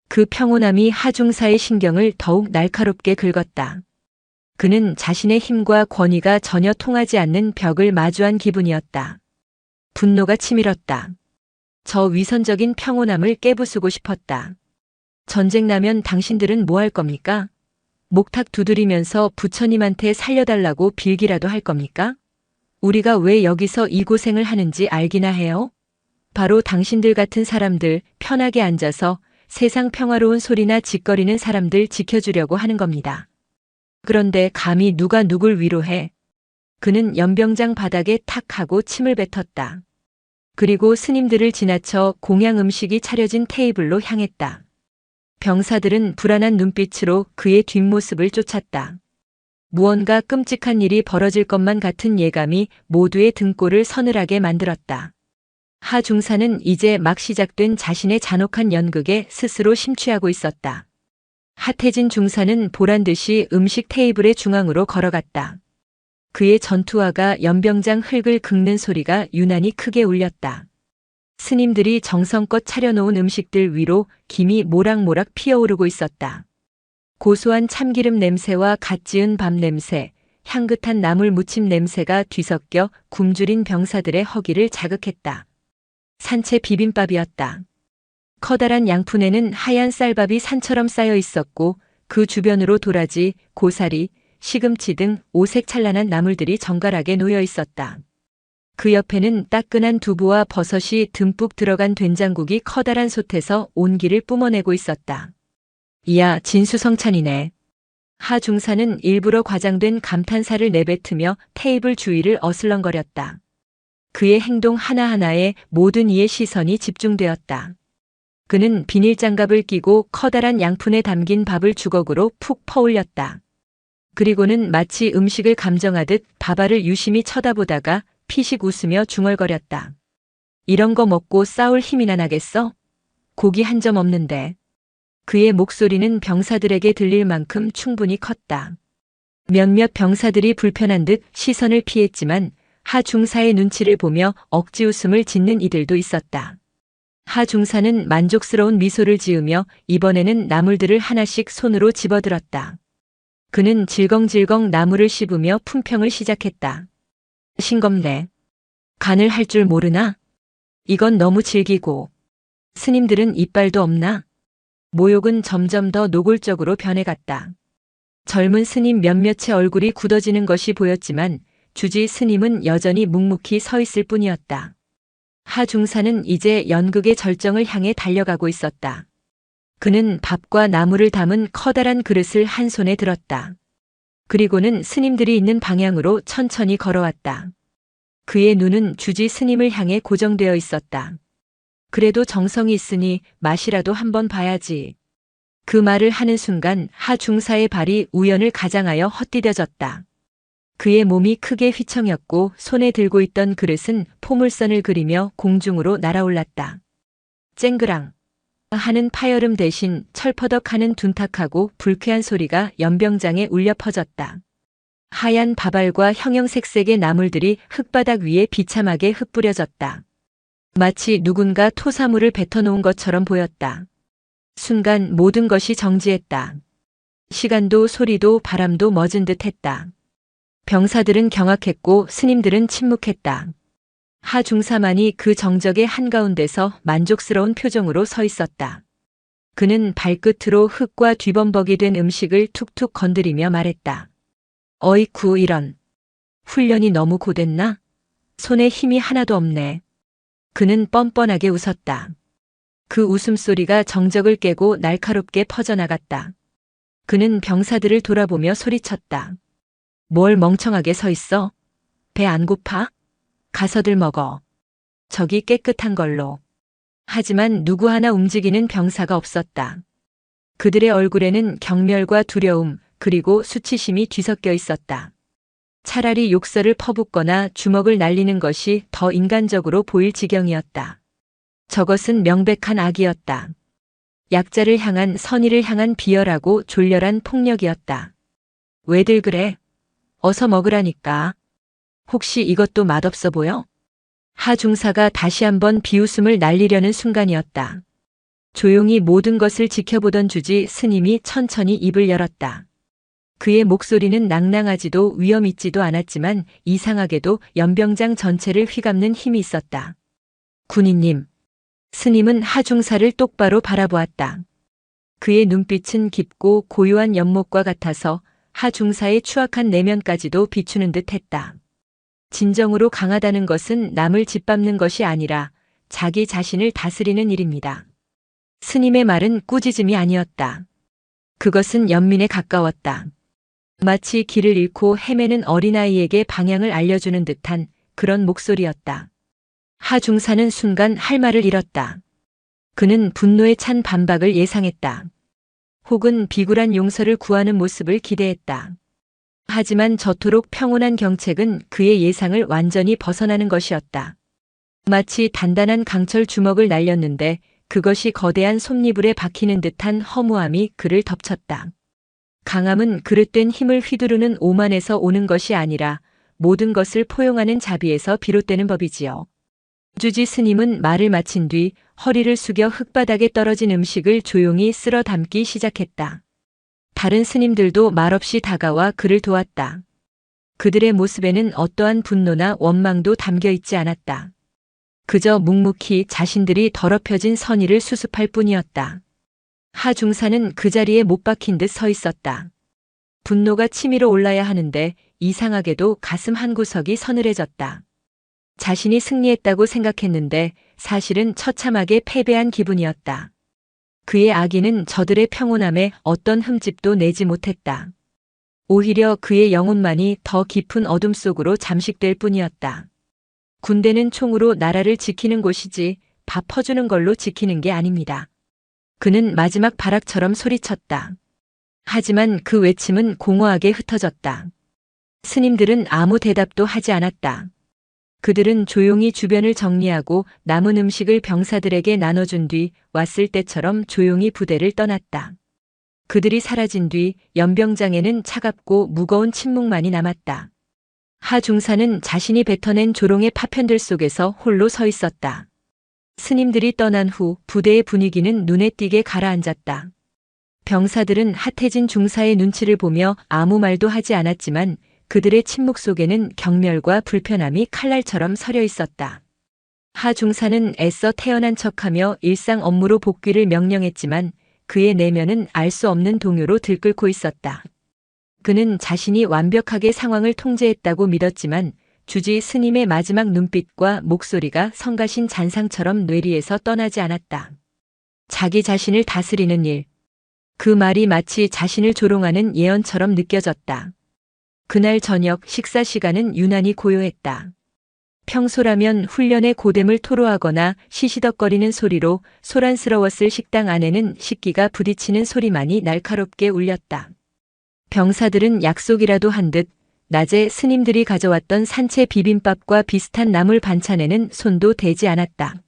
그 평온함이 하중사의 신경을 더욱 날카롭게 긁었다. 그는 자신의 힘과 권위가 전혀 통하지 않는 벽을 마주한 기분이었다. 분노가 치밀었다. 저 위선적인 평온함을 깨부수고 싶었다. 전쟁 나면 당신들은 뭐 할 겁니까? 목탁 두드리면서 부처님한테 살려달라고 빌기라도 할 겁니까? 우리가 왜 여기서 이 고생을 하는지 알기나 해요? 바로 당신들 같은 사람들 편하게 앉아서 세상 평화로운 소리나 짓거리는 사람들 지켜주려고 하는 겁니다. 그런데 감히 누가 누굴 위로해? 그는 연병장 바닥에 탁 하고 침을 뱉었다. 그리고 스님들을 지나쳐 공양 음식이 차려진 테이블로 향했다. 병사들은 불안한 눈빛으로 그의 뒷모습을 쫓았다. 무언가 끔찍한 일이 벌어질 것만 같은 예감이 모두의 등골을 서늘하게 만들었다. 하 중사는 이제 막 시작된 자신의 잔혹한 연극에 스스로 심취하고 있었다. 하태진 중사는 보란듯이 음식 테이블의 중앙으로 걸어갔다. 그의 전투화가 연병장 흙을 긁는 소리가 유난히 크게 울렸다. 스님들이 정성껏 차려놓은 음식들 위로 김이 모락모락 피어오르고 있었다. 고소한 참기름 냄새와 갓 지은 밥 냄새, 향긋한 나물 무침 냄새가 뒤섞여 굶주린 병사들의 허기를 자극했다. 산채 비빔밥이었다. 커다란 양푼에는 하얀 쌀밥이 산처럼 쌓여 있었고 그 주변으로 도라지, 고사리, 시금치 등 오색찬란한 나물들이 정갈하게 놓여 있었다. 그 옆에는 따끈한 두부와 버섯이 듬뿍 들어간 된장국이 커다란 솥에서 온기를 뿜어내고 있었다. 이야, 진수성찬이네. 하 중사는 일부러 과장된 감탄사를 내뱉으며 테이블 주위를 어슬렁거렸다. 그의 행동 하나하나에 모든 이의 시선이 집중되었다. 그는 비닐장갑을 끼고 커다란 양푼에 담긴 밥을 주걱으로 푹 퍼올렸다. 그리고는 마치 음식을 감정하듯 밥알을 유심히 쳐다보다가 피식 웃으며 중얼거렸다. 이런 거 먹고 싸울 힘이나 나겠어? 고기 한 점 없는데. 그의 목소리는 병사들에게 들릴 만큼 충분히 컸다. 몇몇 병사들이 불편한 듯 시선을 피했지만 하 중사의 눈치를 보며 억지 웃음을 짓는 이들도 있었다. 하 중사는 만족스러운 미소를 지으며 이번에는 나물들을 하나씩 손으로 집어들었다. 그는 질겅질겅 나물을 씹으며 품평을 시작했다. 싱겁네. 간을 할 줄 모르나? 이건 너무 질기고. 스님들은 이빨도 없나? 모욕은 점점 더 노골적으로 변해갔다. 젊은 스님 몇몇의 얼굴이 굳어지는 것이 보였지만 주지 스님은 여전히 묵묵히 서 있을 뿐이었다. 하 중사는 이제 연극의 절정을 향해 달려가고 있었다. 그는 밥과 나물을 담은 커다란 그릇을 한 손에 들었다. 그리고는 스님들이 있는 방향으로 천천히 걸어왔다. 그의 눈은 주지 스님을 향해 고정되어 있었다. 그래도 정성이 있으니 맛이라도 한번 봐야지. 그 말을 하는 순간 하 중사의 발이 우연을 가장하여 헛디뎌졌다. 그의 몸이 크게 휘청였고 손에 들고 있던 그릇은 포물선을 그리며 공중으로 날아올랐다. 쨍그랑 하는 파열음 대신 철퍼덕하는 둔탁하고 불쾌한 소리가 연병장에 울려 퍼졌다. 하얀 밥알과 형형색색의 나물들이 흙바닥 위에 비참하게 흩뿌려졌다. 마치 누군가 토사물을 뱉어놓은 것처럼 보였다. 순간 모든 것이 정지했다. 시간도 소리도 바람도 멎은 듯했다. 병사들은 경악했고 스님들은 침묵했다. 하 중사만이 그 정적의 한가운데서 만족스러운 표정으로 서 있었다. 그는 발끝으로 흙과 뒤범벅이 된 음식을 툭툭 건드리며 말했다. 어이쿠 이런. 훈련이 너무 고됐나? 손에 힘이 하나도 없네. 그는 뻔뻔하게 웃었다. 그 웃음소리가 정적을 깨고 날카롭게 퍼져나갔다. 그는 병사들을 돌아보며 소리쳤다. 뭘 멍청하게 서 있어? 배 안 고파? 가서들 먹어. 저기 깨끗한 걸로. 하지만 누구 하나 움직이는 병사가 없었다. 그들의 얼굴에는 경멸과 두려움 그리고 수치심이 뒤섞여 있었다. 차라리 욕설을 퍼붓거나 주먹을 날리는 것이 더 인간적으로 보일 지경이었다. 저것은 명백한 악이었다. 약자를 향한 선의를 향한 비열하고 졸렬한 폭력이었다. 왜들 그래? 어서 먹으라니까. 혹시 이것도 맛없어 보여? 하 중사가 다시 한번 비웃음을 날리려는 순간이었다. 조용히 모든 것을 지켜보던 주지 스님이 천천히 입을 열었다. 그의 목소리는 낭낭하지도 위험 있지도 않았지만 이상하게도 연병장 전체를 휘감는 힘이 있었다. 군인님. 스님은 하 중사를 똑바로 바라보았다. 그의 눈빛은 깊고 고요한 연못과 같아서 하 중사의 추악한 내면까지도 비추는 듯 했다. 진정으로 강하다는 것은 남을 짓밟는 것이 아니라 자기 자신을 다스리는 일입니다. 스님의 말은 꾸짖음이 아니었다. 그것은 연민에 가까웠다. 마치 길을 잃고 헤매는 어린아이에게 방향을 알려주는 듯한 그런 목소리였다. 하 중사는 순간 할 말을 잃었다. 그는 분노에 찬 반박을 예상했다. 혹은 비굴한 용서를 구하는 모습을 기대했다. 하지만 저토록 평온한 경책은 그의 예상을 완전히 벗어나는 것이었다. 마치 단단한 강철 주먹을 날렸는데 그것이 거대한 솜니불에 박히는 듯한 허무함이 그를 덮쳤다. 강함은 그릇된 힘을 휘두르는 오만에서 오는 것이 아니라 모든 것을 포용하는 자비에서 비롯되는 법이지요. 주지 스님은 말을 마친 뒤 허리를 숙여 흙바닥에 떨어진 음식을 조용히 쓸어 담기 시작했다. 다른 스님들도 말없이 다가와 그를 도왔다. 그들의 모습에는 어떠한 분노나 원망도 담겨 있지 않았다. 그저 묵묵히 자신들이 더럽혀진 선의를 수습할 뿐이었다. 하 중사는 그 자리에 못 박힌 듯 서 있었다. 분노가 치밀어 올라야 하는데 이상하게도 가슴 한구석이 서늘해졌다. 자신이 승리했다고 생각했는데 사실은 처참하게 패배한 기분이었다. 그의 악의는 저들의 평온함에 어떤 흠집도 내지 못했다. 오히려 그의 영혼만이 더 깊은 어둠 속으로 잠식될 뿐이었다. 군대는 총으로 나라를 지키는 곳이지 밥 퍼주는 걸로 지키는 게 아닙니다. 그는 마지막 발악처럼 소리쳤다. 하지만 그 외침은 공허하게 흩어졌다. 스님들은 아무 대답도 하지 않았다. 그들은 조용히 주변을 정리하고 남은 음식을 병사들에게 나눠준 뒤 왔을 때처럼 조용히 부대를 떠났다. 그들이 사라진 뒤 연병장에는 차갑고 무거운 침묵만이 남았다. 하 중사는 자신이 뱉어낸 조롱의 파편들 속에서 홀로 서 있었다. 스님들이 떠난 후 부대의 분위기는 눈에 띄게 가라앉았다. 병사들은 하태진 중사의 눈치를 보며 아무 말도 하지 않았지만 그들의 침묵 속에는 경멸과 불편함이 칼날처럼 서려 있었다. 하 중사는 애써 태어난 척하며 일상 업무로 복귀를 명령했지만 그의 내면은 알 수 없는 동요로 들끓고 있었다. 그는 자신이 완벽하게 상황을 통제했다고 믿었지만 주지 스님의 마지막 눈빛과 목소리가 성가신 잔상처럼 뇌리에서 떠나지 않았다. 자기 자신을 다스리는 일. 그 말이 마치 자신을 조롱하는 예언처럼 느껴졌다. 그날 저녁 식사 시간은 유난히 고요했다. 평소라면 훈련의 고됨을 토로하거나 시시덕거리는 소리로 소란스러웠을 식당 안에는 식기가 부딪히는 소리만이 날카롭게 울렸다. 병사들은 약속이라도 한 듯 낮에 스님들이 가져왔던 산채 비빔밥과 비슷한 나물 반찬에는 손도 대지 않았다.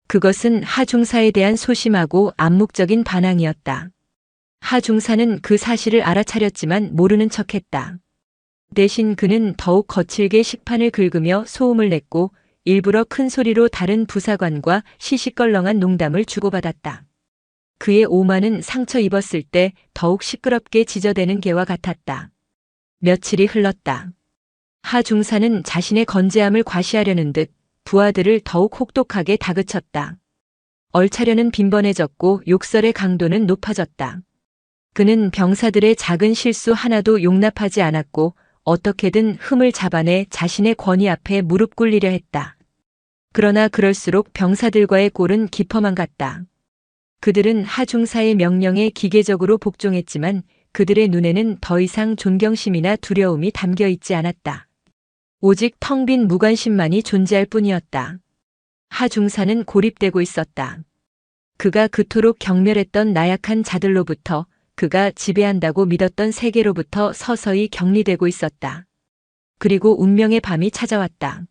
그것은 하중사에 대한 소심하고 암묵적인 반항이었다. 하중사는 그 사실을 알아차렸지만 모르는 척했다. 대신 그는 더욱 거칠게 식판을 긁으며 소음을 냈고 일부러 큰 소리로 다른 부사관과 시시껄렁한 농담을 주고받았다. 그의 오만은 상처 입었을 때 더욱 시끄럽게 지저대는 개와 같았다. 며칠이 흘렀다. 하 중사는 자신의 건재함을 과시하려는 듯 부하들을 더욱 혹독하게 다그쳤다. 얼차려는 빈번해졌고 욕설의 강도는 높아졌다. 그는 병사들의 작은 실수 하나도 용납하지 않았고 어떻게든 흠을 잡아내 자신의 권위 앞에 무릎 꿇리려 했다. 그러나 그럴수록 병사들과의 꼴은 깊어만 갔다. 그들은 하중사의 명령에 기계적으로 복종했지만 그들의 눈에는 더 이상 존경심이나 두려움이 담겨 있지 않았다. 오직 텅 빈 무관심만이 존재할 뿐이었다. 하중사는 고립되고 있었다. 그가 그토록 경멸했던 나약한 자들로부터 그가 지배한다고 믿었던 세계로부터 서서히 격리되고 있었다. 그리고 운명의 밤이 찾아왔다.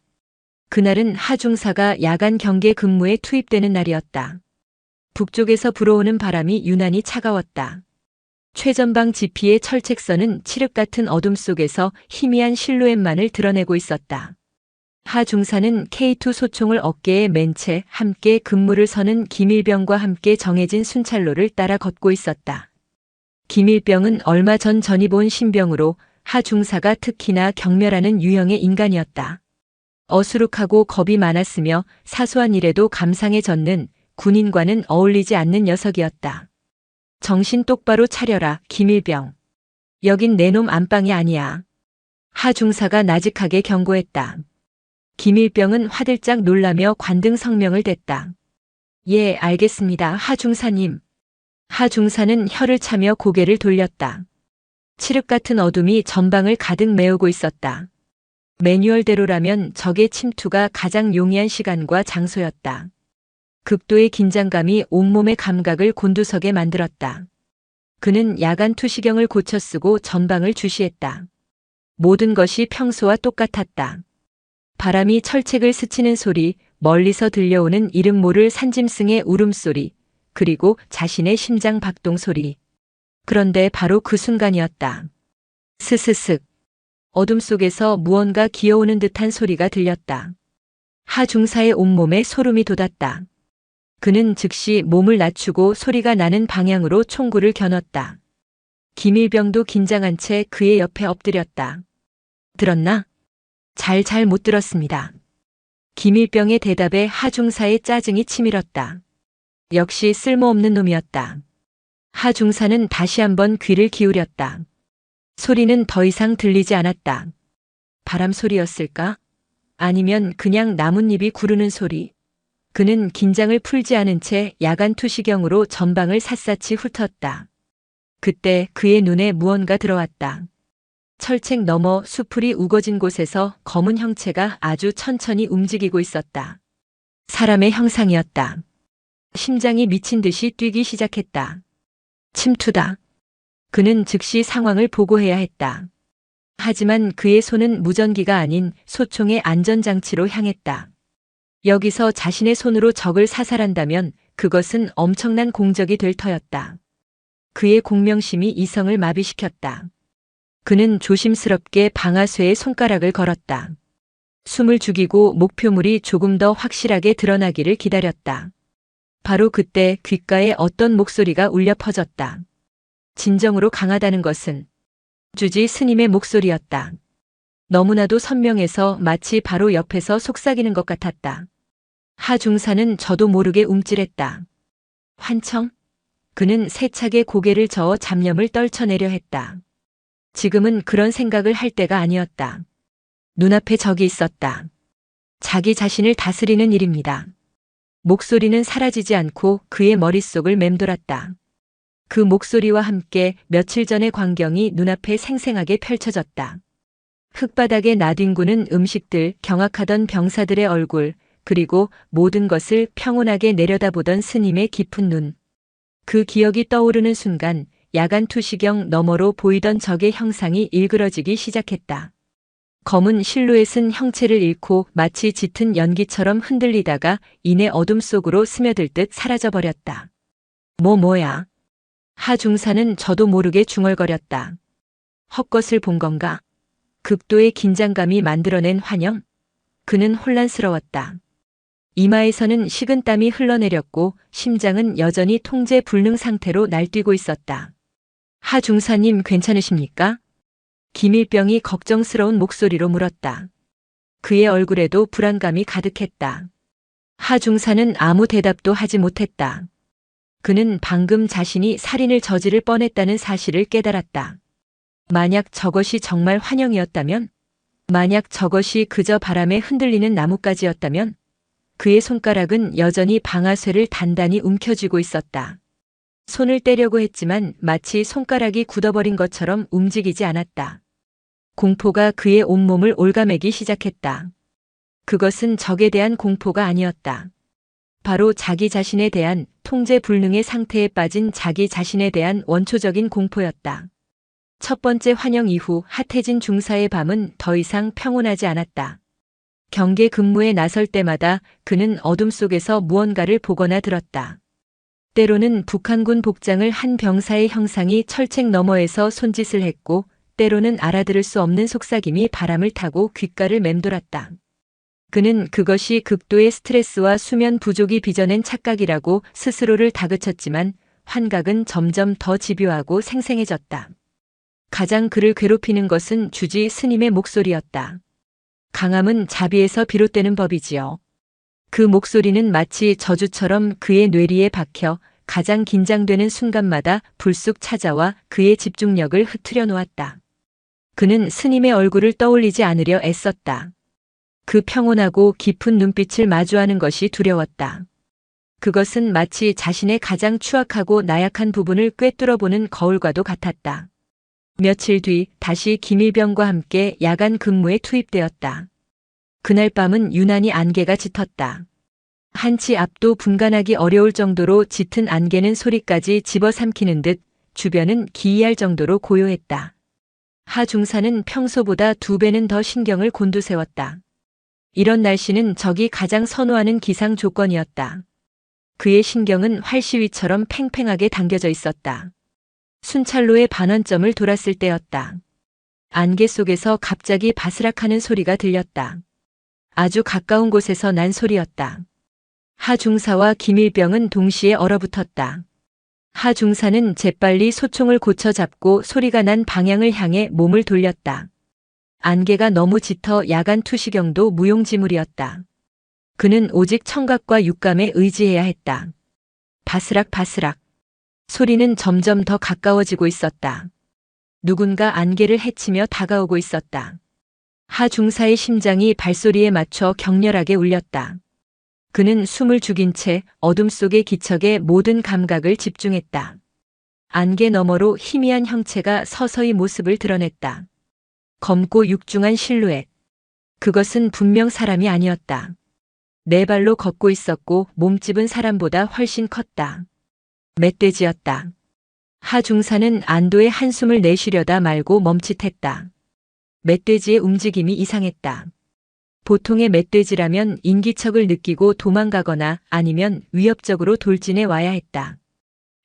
그날은 하중사가 야간 경계 근무에 투입되는 날이었다. 북쪽에서 불어오는 바람이 유난히 차가웠다. 최전방 지피의 철책선은 칠흑 같은 어둠 속에서 희미한 실루엣만을 드러내고 있었다. 하중사는 K2 소총을 어깨에 맨 채 함께 근무를 서는 김일병과 함께 정해진 순찰로를 따라 걷고 있었다. 김일병은 얼마 전 전입 온 신병으로 하중사가 특히나 경멸하는 유형의 인간이었다. 어수룩하고 겁이 많았으며 사소한 일에도 감상에 젖는 군인과는 어울리지 않는 녀석이었다. 정신 똑바로 차려라, 김일병. 여긴 내놈 안방이 아니야. 하 중사가 나직하게 경고했다. 김일병은 화들짝 놀라며 관등 성명을 댔다. 예, 알겠습니다, 하 중사님. 하 중사는 혀를 차며 고개를 돌렸다. 칠흑 같은 어둠이 전방을 가득 메우고 있었다. 매뉴얼대로라면 적의 침투가 가장 용이한 시간과 장소였다. 극도의 긴장감이 온몸의 감각을 곤두서게 만들었다. 그는 야간 투시경을 고쳐 쓰고 전방을 주시했다. 모든 것이 평소와 똑같았다. 바람이 철책을 스치는 소리, 멀리서 들려오는 이름 모를 산짐승의 울음소리, 그리고 자신의 심장 박동 소리. 그런데 바로 그 순간이었다. 스스슥. 어둠 속에서 무언가 기어오는 듯한 소리가 들렸다. 하 중사의 온몸에 소름이 돋았다. 그는 즉시 몸을 낮추고 소리가 나는 방향으로 총구를 겨눴다. 김일병도 긴장한 채 그의 옆에 엎드렸다. 들었나? 잘 못 들었습니다. 김일병의 대답에 하 중사의 짜증이 치밀었다. 역시 쓸모없는 놈이었다. 하 중사는 다시 한번 귀를 기울였다. 소리는 더 이상 들리지 않았다. 바람 소리였을까? 아니면 그냥 나뭇잎이 구르는 소리. 그는 긴장을 풀지 않은 채 야간 투시경으로 전방을 샅샅이 훑었다. 그때 그의 눈에 무언가 들어왔다. 철책 너머 수풀이 우거진 곳에서 검은 형체가 아주 천천히 움직이고 있었다. 사람의 형상이었다. 심장이 미친 듯이 뛰기 시작했다. 침투다. 그는 즉시 상황을 보고해야 했다. 하지만 그의 손은 무전기가 아닌 소총의 안전장치로 향했다. 여기서 자신의 손으로 적을 사살한다면 그것은 엄청난 공적이 될 터였다. 그의 공명심이 이성을 마비시켰다. 그는 조심스럽게 방아쇠에 손가락을 걸었다. 숨을 죽이고 목표물이 조금 더 확실하게 드러나기를 기다렸다. 바로 그때 귓가에 어떤 목소리가 울려 퍼졌다. 진정으로 강하다는 것은 주지 스님의 목소리였다. 너무나도 선명해서 마치 바로 옆에서 속삭이는 것 같았다. 하 중사는 저도 모르게 움찔했다. 환청? 그는 세차게 고개를 저어 잡념을 떨쳐내려 했다. 지금은 그런 생각을 할 때가 아니었다. 눈앞에 적이 있었다. 자기 자신을 다스리는 일입니다. 목소리는 사라지지 않고 그의 머릿속을 맴돌았다. 그 목소리와 함께 며칠 전의 광경이 눈앞에 생생하게 펼쳐졌다. 흙바닥에 나뒹구는 음식들, 경악하던 병사들의 얼굴, 그리고 모든 것을 평온하게 내려다보던 스님의 깊은 눈. 그 기억이 떠오르는 순간 야간 투시경 너머로 보이던 적의 형상이 일그러지기 시작했다. 검은 실루엣은 형체를 잃고 마치 짙은 연기처럼 흔들리다가 이내 어둠 속으로 스며들 듯 사라져버렸다. 뭐야? 하 중사는 저도 모르게 중얼거렸다. 헛것을 본 건가? 극도의 긴장감이 만들어낸 환영? 그는 혼란스러웠다. 이마에서는 식은땀이 흘러내렸고 심장은 여전히 통제 불능 상태로 날뛰고 있었다. 하 중사님 괜찮으십니까? 김일병이 걱정스러운 목소리로 물었다. 그의 얼굴에도 불안감이 가득했다. 하 중사는 아무 대답도 하지 못했다. 그는 방금 자신이 살인을 저지를 뻔했다는 사실을 깨달았다. 만약 저것이 정말 환영이었다면? 만약 저것이 그저 바람에 흔들리는 나뭇가지였다면? 그의 손가락은 여전히 방아쇠를 단단히 움켜쥐고 있었다. 손을 떼려고 했지만 마치 손가락이 굳어버린 것처럼 움직이지 않았다. 공포가 그의 온몸을 올가매기 시작했다. 그것은 적에 대한 공포가 아니었다. 바로 자기 자신에 대한 통제 불능의 상태에 빠진 자기 자신에 대한 원초적인 공포였다. 첫 번째 환영 이후 하태진 중사의 밤은 더 이상 평온하지 않았다. 경계 근무에 나설 때마다 그는 어둠 속에서 무언가를 보거나 들었다. 때로는 북한군 복장을 한 병사의 형상이 철책 너머에서 손짓을 했고 때로는 알아들을 수 없는 속삭임이 바람을 타고 귓가를 맴돌았다. 그는 그것이 극도의 스트레스와 수면 부족이 빚어낸 착각이라고 스스로를 다그쳤지만 환각은 점점 더 집요하고 생생해졌다. 가장 그를 괴롭히는 것은 주지 스님의 목소리였다. 강함은 자비에서 비롯되는 법이지요. 그 목소리는 마치 저주처럼 그의 뇌리에 박혀 가장 긴장되는 순간마다 불쑥 찾아와 그의 집중력을 흐트려 놓았다. 그는 스님의 얼굴을 떠올리지 않으려 애썼다. 그 평온하고 깊은 눈빛을 마주하는 것이 두려웠다. 그것은 마치 자신의 가장 추악하고 나약한 부분을 꿰뚫어보는 거울과도 같았다. 며칠 뒤 다시 김일병과 함께 야간 근무에 투입되었다. 그날 밤은 유난히 안개가 짙었다. 한치 앞도 분간하기 어려울 정도로 짙은 안개는 소리까지 집어삼키는 듯 주변은 기이할 정도로 고요했다. 하 중사는 평소보다 2배는 더 신경을 곤두세웠다. 이런 날씨는 적이 가장 선호하는 기상 조건이었다. 그의 신경은 활시위처럼 팽팽하게 당겨져 있었다. 순찰로의 반환점을 돌았을 때였다. 안개 속에서 갑자기 바스락하는 소리가 들렸다. 아주 가까운 곳에서 난 소리였다. 하 중사와 김일병은 동시에 얼어붙었다. 하 중사는 재빨리 소총을 고쳐 잡고 소리가 난 방향을 향해 몸을 돌렸다. 안개가 너무 짙어 야간 투시경도 무용지물이었다. 그는 오직 청각과 육감에 의지해야 했다. 바스락 바스락. 소리는 점점 더 가까워지고 있었다. 누군가 안개를 헤치며 다가오고 있었다. 하 중사의 심장이 발소리에 맞춰 격렬하게 울렸다. 그는 숨을 죽인 채 어둠 속의 기척에 모든 감각을 집중했다. 안개 너머로 희미한 형체가 서서히 모습을 드러냈다. 검고 육중한 실루엣. 그것은 분명 사람이 아니었다. 4발로 걷고 있었고 몸집은 사람보다 훨씬 컸다. 멧돼지였다. 하 중사는 안도의 한숨을 내쉬려다 말고 멈칫했다. 멧돼지의 움직임이 이상했다. 보통의 멧돼지라면 인기척을 느끼고 도망가거나 아니면 위협적으로 돌진해 와야 했다.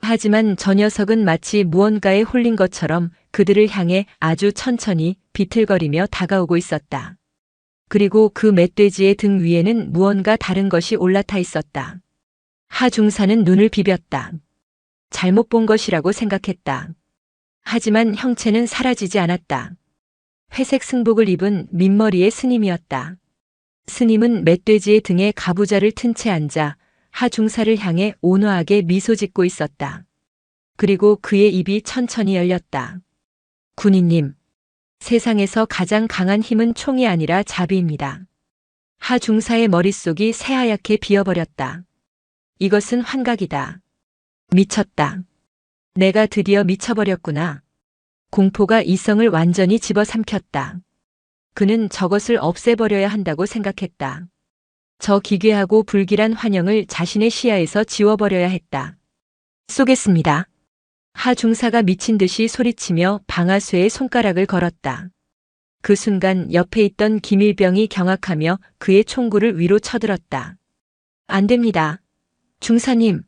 하지만 저 녀석은 마치 무언가에 홀린 것처럼 그들을 향해 아주 천천히 비틀거리며 다가오고 있었다. 그리고 그 멧돼지의 등 위에는 무언가 다른 것이 올라타 있었다. 하 중사는 눈을 비볐다. 잘못 본 것이라고 생각했다. 하지만 형체는 사라지지 않았다. 회색 승복을 입은 민머리의 스님이었다. 스님은 멧돼지의 등에 가부좌를 튼 채 앉아 하 중사를 향해 온화하게 미소 짓고 있었다. 그리고 그의 입이 천천히 열렸다. 군인님, 세상에서 가장 강한 힘은 총이 아니라 자비입니다. 하 중사의 머릿속이 새하얗게 비어버렸다. 이것은 환각이다. 미쳤다. 내가 드디어 미쳐버렸구나. 공포가 이성을 완전히 집어삼켰다. 그는 저것을 없애버려야 한다고 생각했다. 저 기괴하고 불길한 환영을 자신의 시야에서 지워버려야 했다. 쏘겠습니다. 하 중사가 미친 듯이 소리치며 방아쇠에 손가락을 걸었다. 그 순간 옆에 있던 김일병이 경악하며 그의 총구를 위로 쳐들었다. 안 됩니다. 중사님,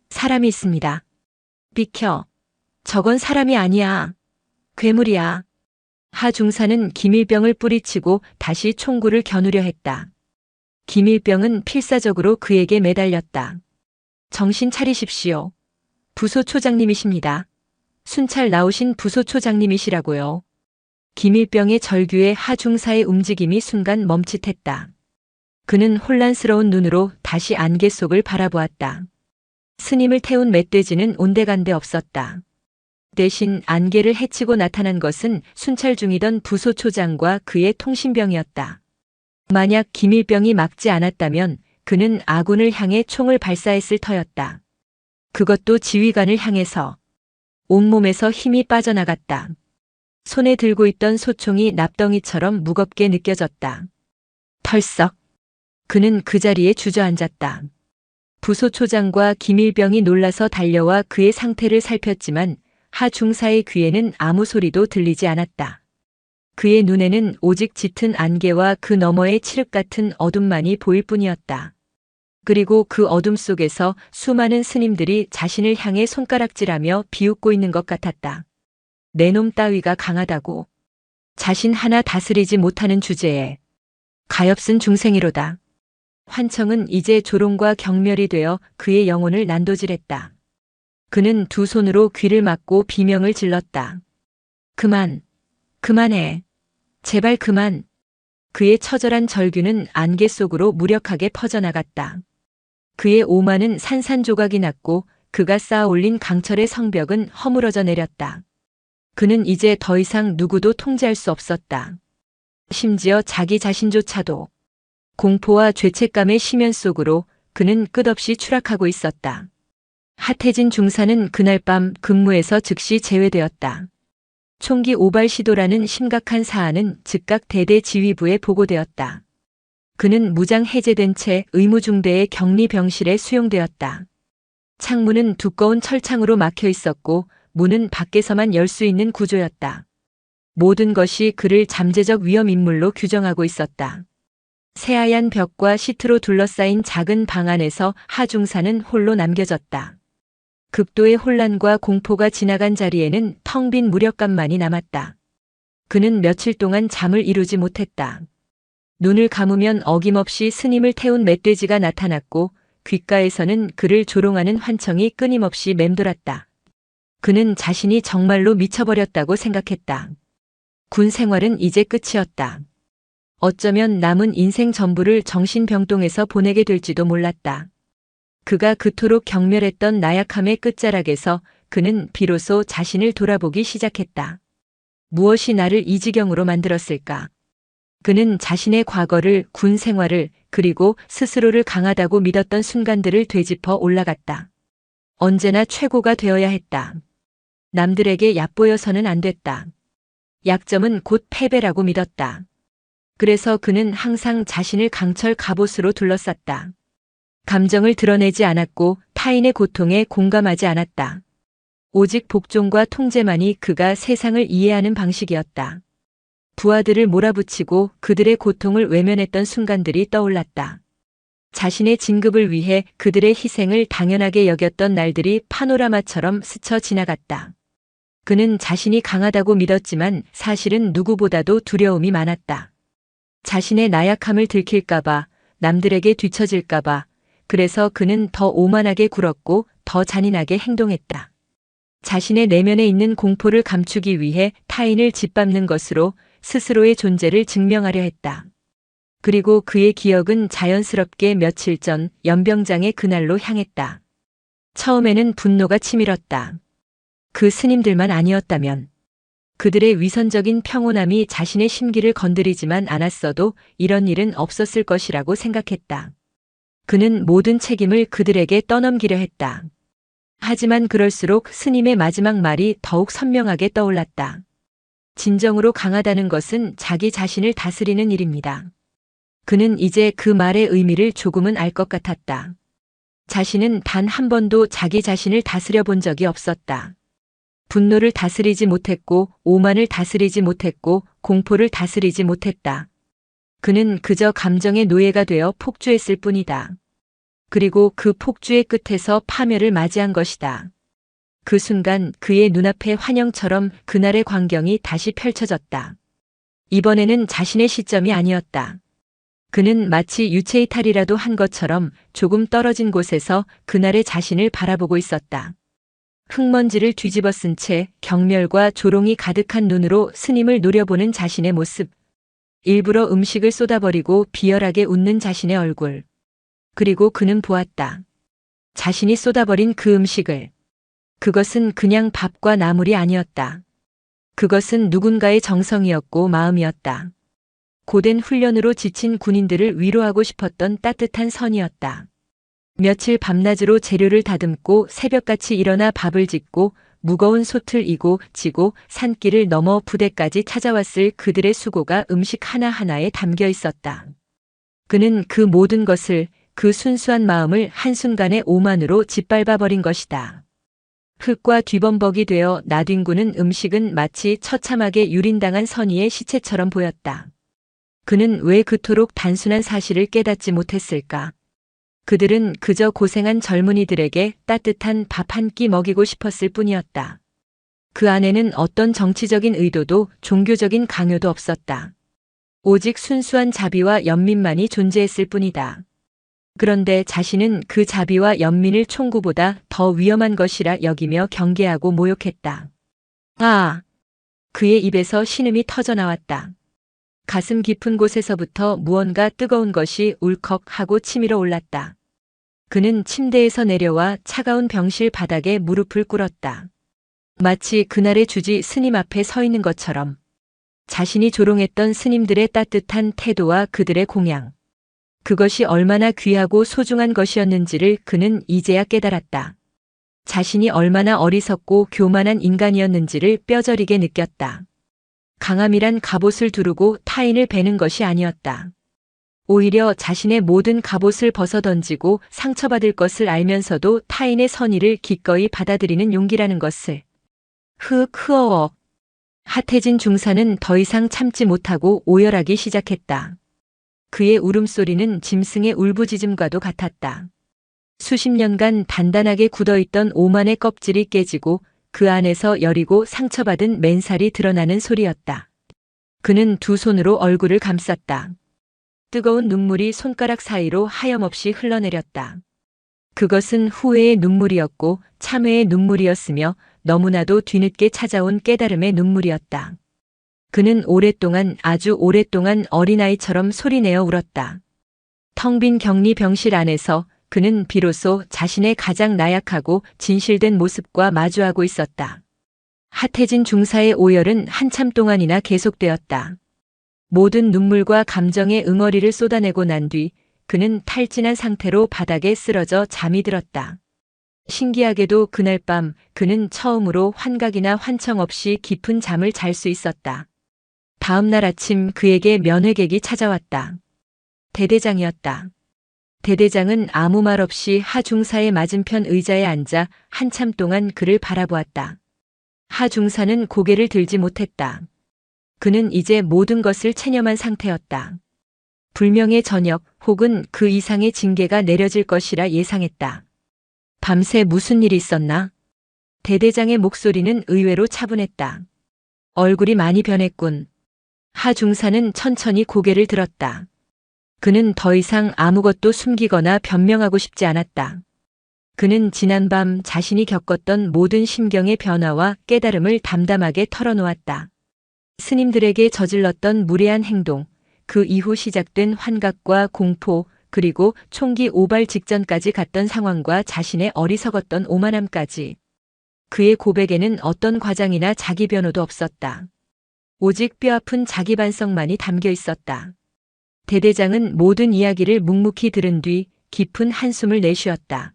사람이 있습니다. 비켜. 저건 사람이 아니야. 괴물이야. 하 중사는 김일병을 뿌리치고 다시 총구를 겨누려 했다. 김일병은 필사적으로 그에게 매달렸다. 정신 차리십시오. 부소초장님이십니다. 순찰 나오신 부소초장님이시라고요. 김일병의 절규에 하 중사의 움직임이 순간 멈칫했다. 그는 혼란스러운 눈으로 다시 안개 속을 바라보았다. 스님을 태운 멧돼지는 온데간데 없었다. 대신 안개를 헤치고 나타난 것은 순찰 중이던 부소초장과 그의 통신병이었다. 만약 김일병이 막지 않았다면 그는 아군을 향해 총을 발사했을 터였다. 그것도 지휘관을 향해서. 온몸에서 힘이 빠져나갔다. 손에 들고 있던 소총이 납덩이처럼 무겁게 느껴졌다. 털썩. 그는 그 자리에 주저앉았다. 부소초장과 김일병이 놀라서 달려와 그의 상태를 살폈지만 하 중사의 귀에는 아무 소리도 들리지 않았다. 그의 눈에는 오직 짙은 안개와 그 너머의 칠흑 같은 어둠만이 보일 뿐이었다. 그리고 그 어둠 속에서 수많은 스님들이 자신을 향해 손가락질하며 비웃고 있는 것 같았다. 내 놈 따위가 강하다고. 자신 하나 다스리지 못하는 주제에. 가엾은 중생이로다. 환청은 이제 조롱과 경멸이 되어 그의 영혼을 난도질했다. 그는 두 손으로 귀를 막고 비명을 질렀다. 그만, 그만해. 제발 그만. 그의 처절한 절규는 안개 속으로 무력하게 퍼져나갔다. 그의 오만은 산산조각이 났고 그가 쌓아 올린 강철의 성벽은 허물어져 내렸다. 그는 이제 더 이상 누구도 통제할 수 없었다. 심지어 자기 자신조차도. 공포와 죄책감의 심연 속으로 그는 끝없이 추락하고 있었다. 하태진 중사는 그날 밤 근무에서 즉시 제외되었다. 총기 오발 시도라는 심각한 사안은 즉각 대대 지휘부에 보고되었다. 그는 무장 해제된 채 의무중대의 격리병실에 수용되었다. 창문은 두꺼운 철창으로 막혀 있었고 문은 밖에서만 열 수 있는 구조였다. 모든 것이 그를 잠재적 위험 인물로 규정하고 있었다. 새하얀 벽과 시트로 둘러싸인 작은 방 안에서 하중사는 홀로 남겨졌다. 극도의 혼란과 공포가 지나간 자리에는 텅 빈 무력감만이 남았다. 그는 며칠 동안 잠을 이루지 못했다. 눈을 감으면 어김없이 스님을 태운 멧돼지가 나타났고 귓가에서는 그를 조롱하는 환청이 끊임없이 맴돌았다. 그는 자신이 정말로 미쳐버렸다고 생각했다. 군 생활은 이제 끝이었다. 어쩌면 남은 인생 전부를 정신병동에서 보내게 될지도 몰랐다. 그가 그토록 경멸했던 나약함의 끝자락에서 그는 비로소 자신을 돌아보기 시작했다. 무엇이 나를 이 지경으로 만들었을까? 그는 자신의 과거를, 군 생활을, 그리고 스스로를 강하다고 믿었던 순간들을 되짚어 올라갔다. 언제나 최고가 되어야 했다. 남들에게 얕보여서는 안 됐다. 약점은 곧 패배라고 믿었다. 그래서 그는 항상 자신을 강철 갑옷으로 둘러쌌다. 감정을 드러내지 않았고 타인의 고통에 공감하지 않았다. 오직 복종과 통제만이 그가 세상을 이해하는 방식이었다. 부하들을 몰아붙이고 그들의 고통을 외면했던 순간들이 떠올랐다. 자신의 진급을 위해 그들의 희생을 당연하게 여겼던 날들이 파노라마처럼 스쳐 지나갔다. 그는 자신이 강하다고 믿었지만 사실은 누구보다도 두려움이 많았다. 자신의 나약함을 들킬까봐, 남들에게 뒤처질까봐, 그래서 그는 더 오만하게 굴었고 더 잔인하게 행동했다. 자신의 내면에 있는 공포를 감추기 위해 타인을 짓밟는 것으로 스스로의 존재를 증명하려 했다. 그리고 그의 기억은 자연스럽게 며칠 전 연병장의 그날로 향했다. 처음에는 분노가 치밀었다. 그 스님들만 아니었다면, 그들의 위선적인 평온함이 자신의 심기를 건드리지만 않았어도 이런 일은 없었을 것이라고 생각했다. 그는 모든 책임을 그들에게 떠넘기려 했다. 하지만 그럴수록 스님의 마지막 말이 더욱 선명하게 떠올랐다. 진정으로 강하다는 것은 자기 자신을 다스리는 일입니다. 그는 이제 그 말의 의미를 조금은 알 것 같았다. 자신은 단 한 번도 자기 자신을 다스려 본 적이 없었다. 분노를 다스리지 못했고, 오만을 다스리지 못했고, 공포를 다스리지 못했다. 그는 그저 감정의 노예가 되어 폭주했을 뿐이다. 그리고 그 폭주의 끝에서 파멸을 맞이한 것이다. 그 순간 그의 눈앞에 환영처럼 그날의 광경이 다시 펼쳐졌다. 이번에는 자신의 시점이 아니었다. 그는 마치 유체이탈이라도 한 것처럼 조금 떨어진 곳에서 그날의 자신을 바라보고 있었다. 흙먼지를 뒤집어 쓴 채 경멸과 조롱이 가득한 눈으로 스님을 노려보는 자신의 모습. 일부러 음식을 쏟아버리고 비열하게 웃는 자신의 얼굴. 그리고 그는 보았다. 자신이 쏟아버린 그 음식을. 그것은 그냥 밥과 나물이 아니었다. 그것은 누군가의 정성이었고 마음이었다. 고된 훈련으로 지친 군인들을 위로하고 싶었던 따뜻한 선이었다. 며칠 밤낮으로 재료를 다듬고 새벽같이 일어나 밥을 짓고 무거운 솥을 이고 지고 산길을 넘어 부대까지 찾아왔을 그들의 수고가 음식 하나하나에 담겨 있었다. 그는 그 모든 것을, 그 순수한 마음을 한순간에 오만으로 짓밟아버린 것이다. 흙과 뒤범벅이 되어 나뒹구는 음식은 마치 처참하게 유린당한 선의의 시체처럼 보였다. 그는 왜 그토록 단순한 사실을 깨닫지 못했을까? 그들은 그저 고생한 젊은이들에게 따뜻한 밥 한 끼 먹이고 싶었을 뿐이었다. 그 안에는 어떤 정치적인 의도도 종교적인 강요도 없었다. 오직 순수한 자비와 연민만이 존재했을 뿐이다. 그런데 자신은 그 자비와 연민을 총구보다 더 위험한 것이라 여기며 경계하고 모욕했다. 아! 그의 입에서 신음이 터져나왔다. 가슴 깊은 곳에서부터 무언가 뜨거운 것이 울컥하고 치밀어 올랐다. 그는 침대에서 내려와 차가운 병실 바닥에 무릎을 꿇었다. 마치 그날의 주지 스님 앞에 서 있는 것처럼 자신이 조롱했던 스님들의 따뜻한 태도와 그들의 공양. 그것이 얼마나 귀하고 소중한 것이었는지를 그는 이제야 깨달았다. 자신이 얼마나 어리석고 교만한 인간이었는지를 뼈저리게 느꼈다. 강함이란 갑옷을 두르고 타인을 베는 것이 아니었다. 오히려 자신의 모든 갑옷을 벗어던지고 상처받을 것을 알면서도 타인의 선의를 기꺼이 받아들이는 용기라는 것을. 흐어어. 하태진 중사는 더 이상 참지 못하고 오열하기 시작했다. 그의 울음소리는 짐승의 울부짖음과도 같았다. 수십 년간 단단하게 굳어있던 오만의 껍질이 깨지고 그 안에서 여리고 상처받은 맨살이 드러나는 소리였다. 그는 두 손으로 얼굴을 감쌌다. 뜨거운 눈물이 손가락 사이로 하염없이 흘러내렸다. 그것은 후회의 눈물이었고 참회의 눈물이었으며 너무나도 뒤늦게 찾아온 깨달음의 눈물이었다. 그는 오랫동안 아주 오랫동안 어린아이처럼 소리내어 울었다. 텅 빈 격리 병실 안에서 그는 비로소 자신의 가장 나약하고 진실된 모습과 마주하고 있었다. 하태진 중사의 오열은 한참 동안이나 계속되었다. 모든 눈물과 감정의 응어리를 쏟아내고 난 뒤 그는 탈진한 상태로 바닥에 쓰러져 잠이 들었다. 신기하게도 그날 밤 그는 처음으로 환각이나 환청 없이 깊은 잠을 잘 수 있었다. 다음 날 아침 그에게 면회객이 찾아왔다. 대대장이었다. 대대장은 아무 말 없이 하 중사의 맞은편 의자에 앉아 한참 동안 그를 바라보았다. 하 중사는 고개를 들지 못했다. 그는 이제 모든 것을 체념한 상태였다. 불명의 저녁 혹은 그 이상의 징계가 내려질 것이라 예상했다. 밤새 무슨 일이 있었나? 대대장의 목소리는 의외로 차분했다. 얼굴이 많이 변했군. 하 중사는 천천히 고개를 들었다. 그는 더 이상 아무것도 숨기거나 변명하고 싶지 않았다. 그는 지난밤 자신이 겪었던 모든 심경의 변화와 깨달음을 담담하게 털어놓았다. 스님들에게 저질렀던 무례한 행동, 그 이후 시작된 환각과 공포, 그리고 총기 오발 직전까지 갔던 상황과 자신의 어리석었던 오만함까지. 그의 고백에는 어떤 과장이나 자기 변호도 없었다. 오직 뼈아픈 자기 반성만이 담겨 있었다. 대대장은 모든 이야기를 묵묵히 들은 뒤 깊은 한숨을 내쉬었다.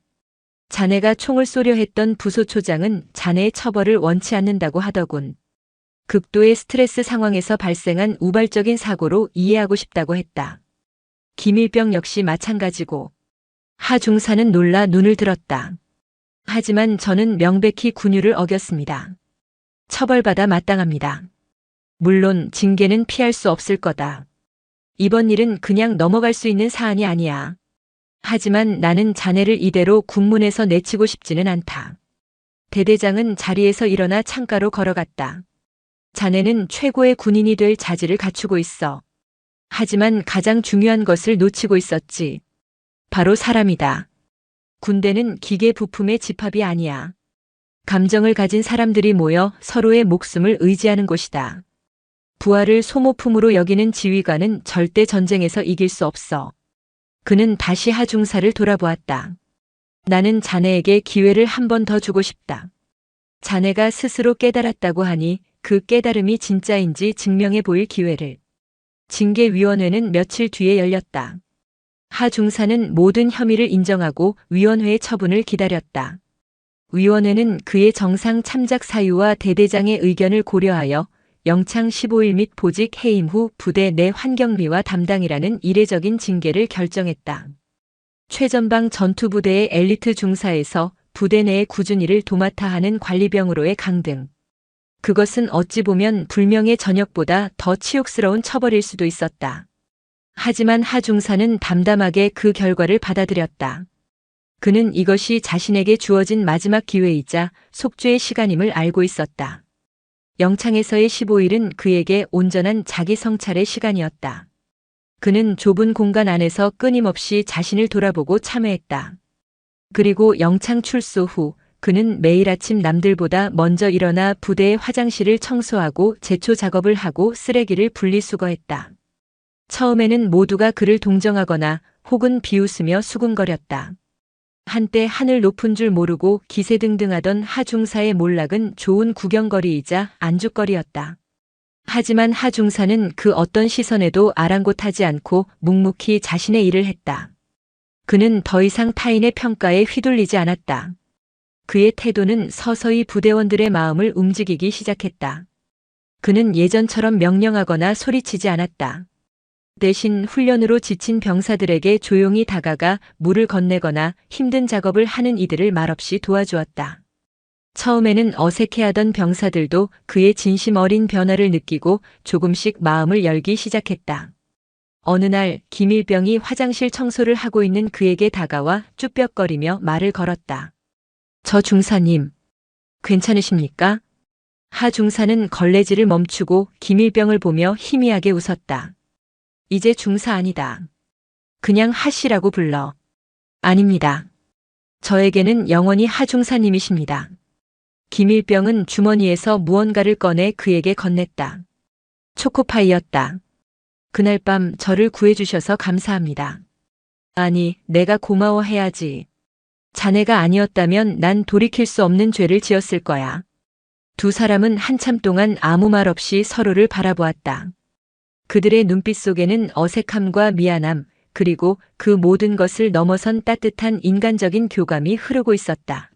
자네가 총을 쏘려 했던 부소초장은 자네의 처벌을 원치 않는다고 하더군. 극도의 스트레스 상황에서 발생한 우발적인 사고로 이해하고 싶다고 했다. 김일병 역시 마찬가지고. 하 중사는 놀라 눈을 들었다. 하지만 저는 명백히 군율을 어겼습니다. 처벌받아 마땅합니다. 물론 징계는 피할 수 없을 거다. 이번 일은 그냥 넘어갈 수 있는 사안이 아니야. 하지만 나는 자네를 이대로 군문에서 내치고 싶지는 않다. 대대장은 자리에서 일어나 창가로 걸어갔다. 자네는 최고의 군인이 될 자질을 갖추고 있어. 하지만 가장 중요한 것을 놓치고 있었지. 바로 사람이다. 군대는 기계 부품의 집합이 아니야. 감정을 가진 사람들이 모여 서로의 목숨을 의지하는 곳이다. 부하를 소모품으로 여기는 지휘관은 절대 전쟁에서 이길 수 없어. 그는 다시 하 중사를 돌아보았다. 나는 자네에게 기회를 한 번 더 주고 싶다. 자네가 스스로 깨달았다고 하니 그 깨달음이 진짜인지 증명해 보일 기회를. 징계위원회는 며칠 뒤에 열렸다. 하 중사는 모든 혐의를 인정하고 위원회의 처분을 기다렸다. 위원회는 그의 정상 참작 사유와 대대장의 의견을 고려하여 영창 15일 및 보직 해임 후 부대 내 환경미와 담당이라는 이례적인 징계를 결정했다. 최전방 전투부대의 엘리트 중사에서 부대 내의 꾸준히를 도맡아 하는 관리병으로의 강등. 그것은 어찌 보면 불명의 전역보다 더 치욕스러운 처벌일 수도 있었다. 하지만 하 중사는 담담하게 그 결과를 받아들였다. 그는 이것이 자신에게 주어진 마지막 기회이자 속죄의 시간임을 알고 있었다. 영창에서의 15일은 그에게 온전한 자기 성찰의 시간이었다. 그는 좁은 공간 안에서 끊임없이 자신을 돌아보고 참회했다. 그리고 영창 출소 후 그는 매일 아침 남들보다 먼저 일어나 부대의 화장실을 청소하고 제초 작업을 하고 쓰레기를 분리수거했다. 처음에는 모두가 그를 동정하거나 혹은 비웃으며 수군거렸다. 한때 하늘 높은 줄 모르고 기세등등하던 하중사의 몰락은 좋은 구경거리이자 안주거리였다. 하지만 하중사는 그 어떤 시선에도 아랑곳하지 않고 묵묵히 자신의 일을 했다. 그는 더 이상 타인의 평가에 휘둘리지 않았다. 그의 태도는 서서히 부대원들의 마음을 움직이기 시작했다. 그는 예전처럼 명령하거나 소리치지 않았다. 대신 훈련으로 지친 병사들에게 조용히 다가가 물을 건네거나 힘든 작업을 하는 이들을 말없이 도와주었다. 처음에는 어색해하던 병사들도 그의 진심 어린 변화를 느끼고 조금씩 마음을 열기 시작했다. 어느 날 김일병이 화장실 청소를 하고 있는 그에게 다가와 쭈뼛거리며 말을 걸었다. 저 중사님, 괜찮으십니까? 하 중사는 걸레질을 멈추고 김일병을 보며 희미하게 웃었다. 이제 중사 아니다. 그냥 하씨라고 불러. 아닙니다. 저에게는 영원히 하 중사님이십니다. 김일병은 주머니에서 무언가를 꺼내 그에게 건넸다. 초코파이였다. 그날 밤 저를 구해주셔서 감사합니다. 아니, 내가 고마워해야지. 자네가 아니었다면 난 돌이킬 수 없는 죄를 지었을 거야. 두 사람은 한참 동안 아무 말 없이 서로를 바라보았다. 그들의 눈빛 속에는 어색함과 미안함, 그리고 그 모든 것을 넘어선 따뜻한 인간적인 교감이 흐르고 있었다.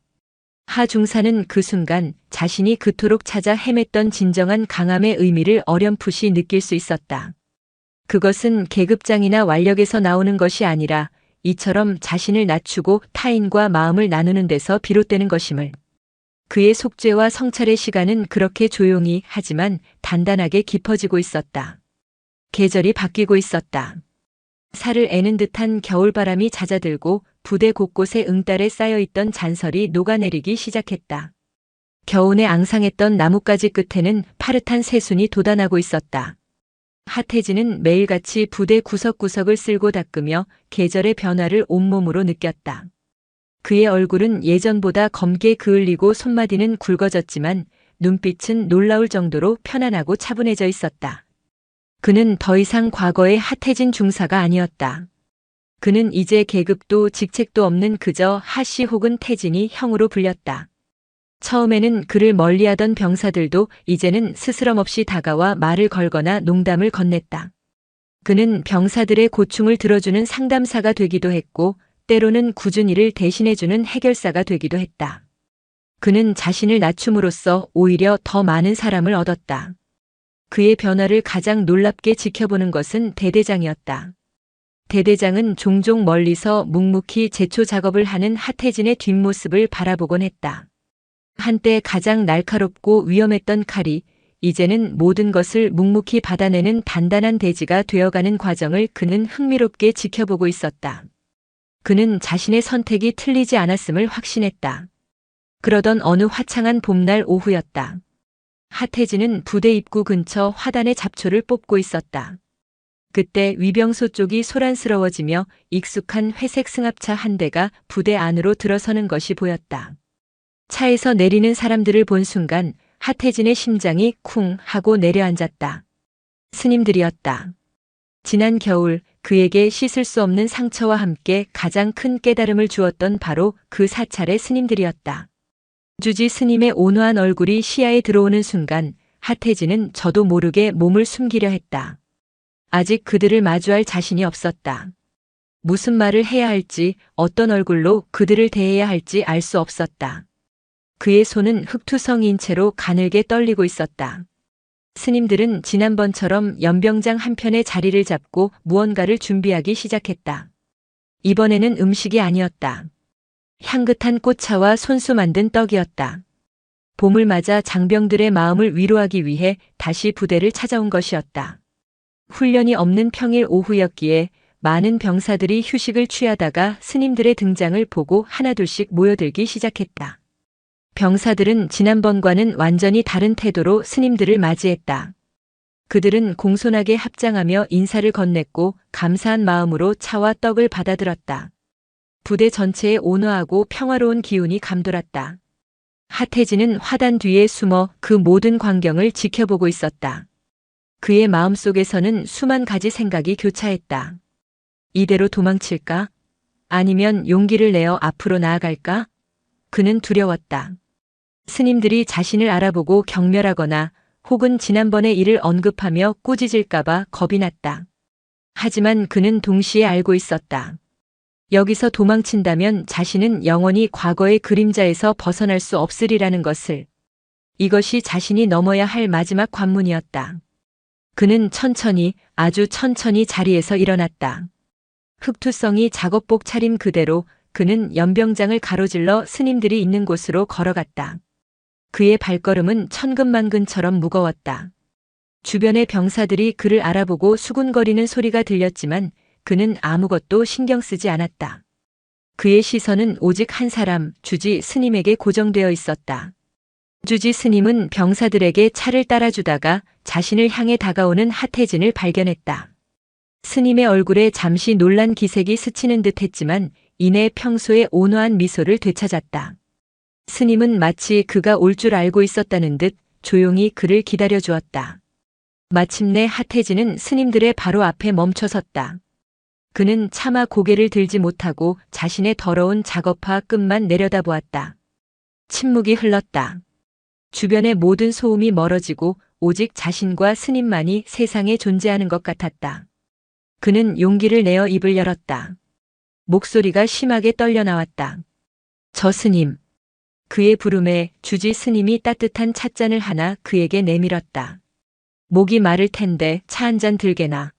하 중사는 그 순간 자신이 그토록 찾아 헤맸던 진정한 강함의 의미를 어렴풋이 느낄 수 있었다. 그것은 계급장이나 완력에서 나오는 것이 아니라 이처럼 자신을 낮추고 타인과 마음을 나누는 데서 비롯되는 것임을. 그의 속죄와 성찰의 시간은 그렇게 조용히 하지만 단단하게 깊어지고 있었다. 계절이 바뀌고 있었다. 살을 애는 듯한 겨울바람이 잦아들고 부대 곳곳에 응달에 쌓여있던 잔설이 녹아내리기 시작했다. 겨우내 앙상했던 나뭇가지 끝에는 파릇한 새순이 돋아나고 있었다. 하태진은 매일같이 부대 구석구석을 쓸고 닦으며 계절의 변화를 온몸으로 느꼈다. 그의 얼굴은 예전보다 검게 그을리고 손마디는 굵어졌지만 눈빛은 놀라울 정도로 편안하고 차분해져 있었다. 그는 더 이상 과거의 하태진 중사가 아니었다. 그는 이제 계급도 직책도 없는 그저 하씨 혹은 태진이 형으로 불렸다. 처음에는 그를 멀리하던 병사들도 이제는 스스럼없이 다가와 말을 걸거나 농담을 건넸다. 그는 병사들의 고충을 들어주는 상담사가 되기도 했고 때로는 굳은 일을 대신해주는 해결사가 되기도 했다. 그는 자신을 낮춤으로써 오히려 더 많은 사람을 얻었다. 그의 변화를 가장 놀랍게 지켜보는 것은 대대장이었다. 대대장은 종종 멀리서 묵묵히 제초 작업을 하는 하태진의 뒷모습을 바라보곤 했다. 한때 가장 날카롭고 위험했던 칼이 이제는 모든 것을 묵묵히 받아내는 단단한 대지가 되어가는 과정을 그는 흥미롭게 지켜보고 있었다. 그는 자신의 선택이 틀리지 않았음을 확신했다. 그러던 어느 화창한 봄날 오후였다. 하태진은 부대 입구 근처 화단의 잡초를 뽑고 있었다. 그때 위병소 쪽이 소란스러워지며 익숙한 회색 승합차 한 대가 부대 안으로 들어서는 것이 보였다. 차에서 내리는 사람들을 본 순간 하태진의 심장이 쿵 하고 내려앉았다. 스님들이었다. 지난 겨울 그에게 씻을 수 없는 상처와 함께 가장 큰 깨달음을 주었던 바로 그 사찰의 스님들이었다. 주지 스님의 온화한 얼굴이 시야에 들어오는 순간 하태진은 저도 모르게 몸을 숨기려 했다. 아직 그들을 마주할 자신이 없었다. 무슨 말을 해야 할지, 어떤 얼굴로 그들을 대해야 할지 알 수 없었다. 그의 손은 흑투성이인 채로 가늘게 떨리고 있었다. 스님들은 지난번처럼 연병장 한편에 자리를 잡고 무언가를 준비하기 시작했다. 이번에는 음식이 아니었다. 향긋한 꽃차와 손수 만든 떡이었다. 봄을 맞아 장병들의 마음을 위로하기 위해 다시 부대를 찾아온 것이었다. 훈련이 없는 평일 오후였기에 많은 병사들이 휴식을 취하다가 스님들의 등장을 보고 하나둘씩 모여들기 시작했다. 병사들은 지난번과는 완전히 다른 태도로 스님들을 맞이했다. 그들은 공손하게 합장하며 인사를 건넸고 감사한 마음으로 차와 떡을 받아들었다. 부대 전체에 온화하고 평화로운 기운이 감돌았다. 하태진은 화단 뒤에 숨어 그 모든 광경을 지켜보고 있었다. 그의 마음속에서는 수만 가지 생각이 교차했다. 이대로 도망칠까? 아니면 용기를 내어 앞으로 나아갈까? 그는 두려웠다. 스님들이 자신을 알아보고 경멸하거나 혹은 지난번의 일을 언급하며 꾸짖을까봐 겁이 났다. 하지만 그는 동시에 알고 있었다. 여기서 도망친다면 자신은 영원히 과거의 그림자에서 벗어날 수 없으리라는 것을. 이것이 자신이 넘어야 할 마지막 관문이었다. 그는 천천히, 아주 천천히 자리에서 일어났다. 흑투성이 작업복 차림 그대로 그는 연병장을 가로질러 스님들이 있는 곳으로 걸어갔다. 그의 발걸음은 천근만근처럼 무거웠다. 주변의 병사들이 그를 알아보고 수군거리는 소리가 들렸지만 그는 아무것도 신경 쓰지 않았다. 그의 시선은 오직 한 사람, 주지 스님에게 고정되어 있었다. 주지 스님은 병사들에게 차를 따라주다가 자신을 향해 다가오는 하태진을 발견했다. 스님의 얼굴에 잠시 놀란 기색이 스치는 듯 했지만 이내 평소의 온화한 미소를 되찾았다. 스님은 마치 그가 올 줄 알고 있었다는 듯 조용히 그를 기다려 주었다. 마침내 하태진은 스님들의 바로 앞에 멈춰섰다. 그는 차마 고개를 들지 못하고 자신의 더러운 작업화 끝만 내려다보았다. 침묵이 흘렀다. 주변의 모든 소음이 멀어지고 오직 자신과 스님만이 세상에 존재하는 것 같았다. 그는 용기를 내어 입을 열었다. 목소리가 심하게 떨려 나왔다. 저 스님. 그의 부름에 주지 스님이 따뜻한 찻잔을 하나 그에게 내밀었다. 목이 마를 텐데 차 한 잔 들게나.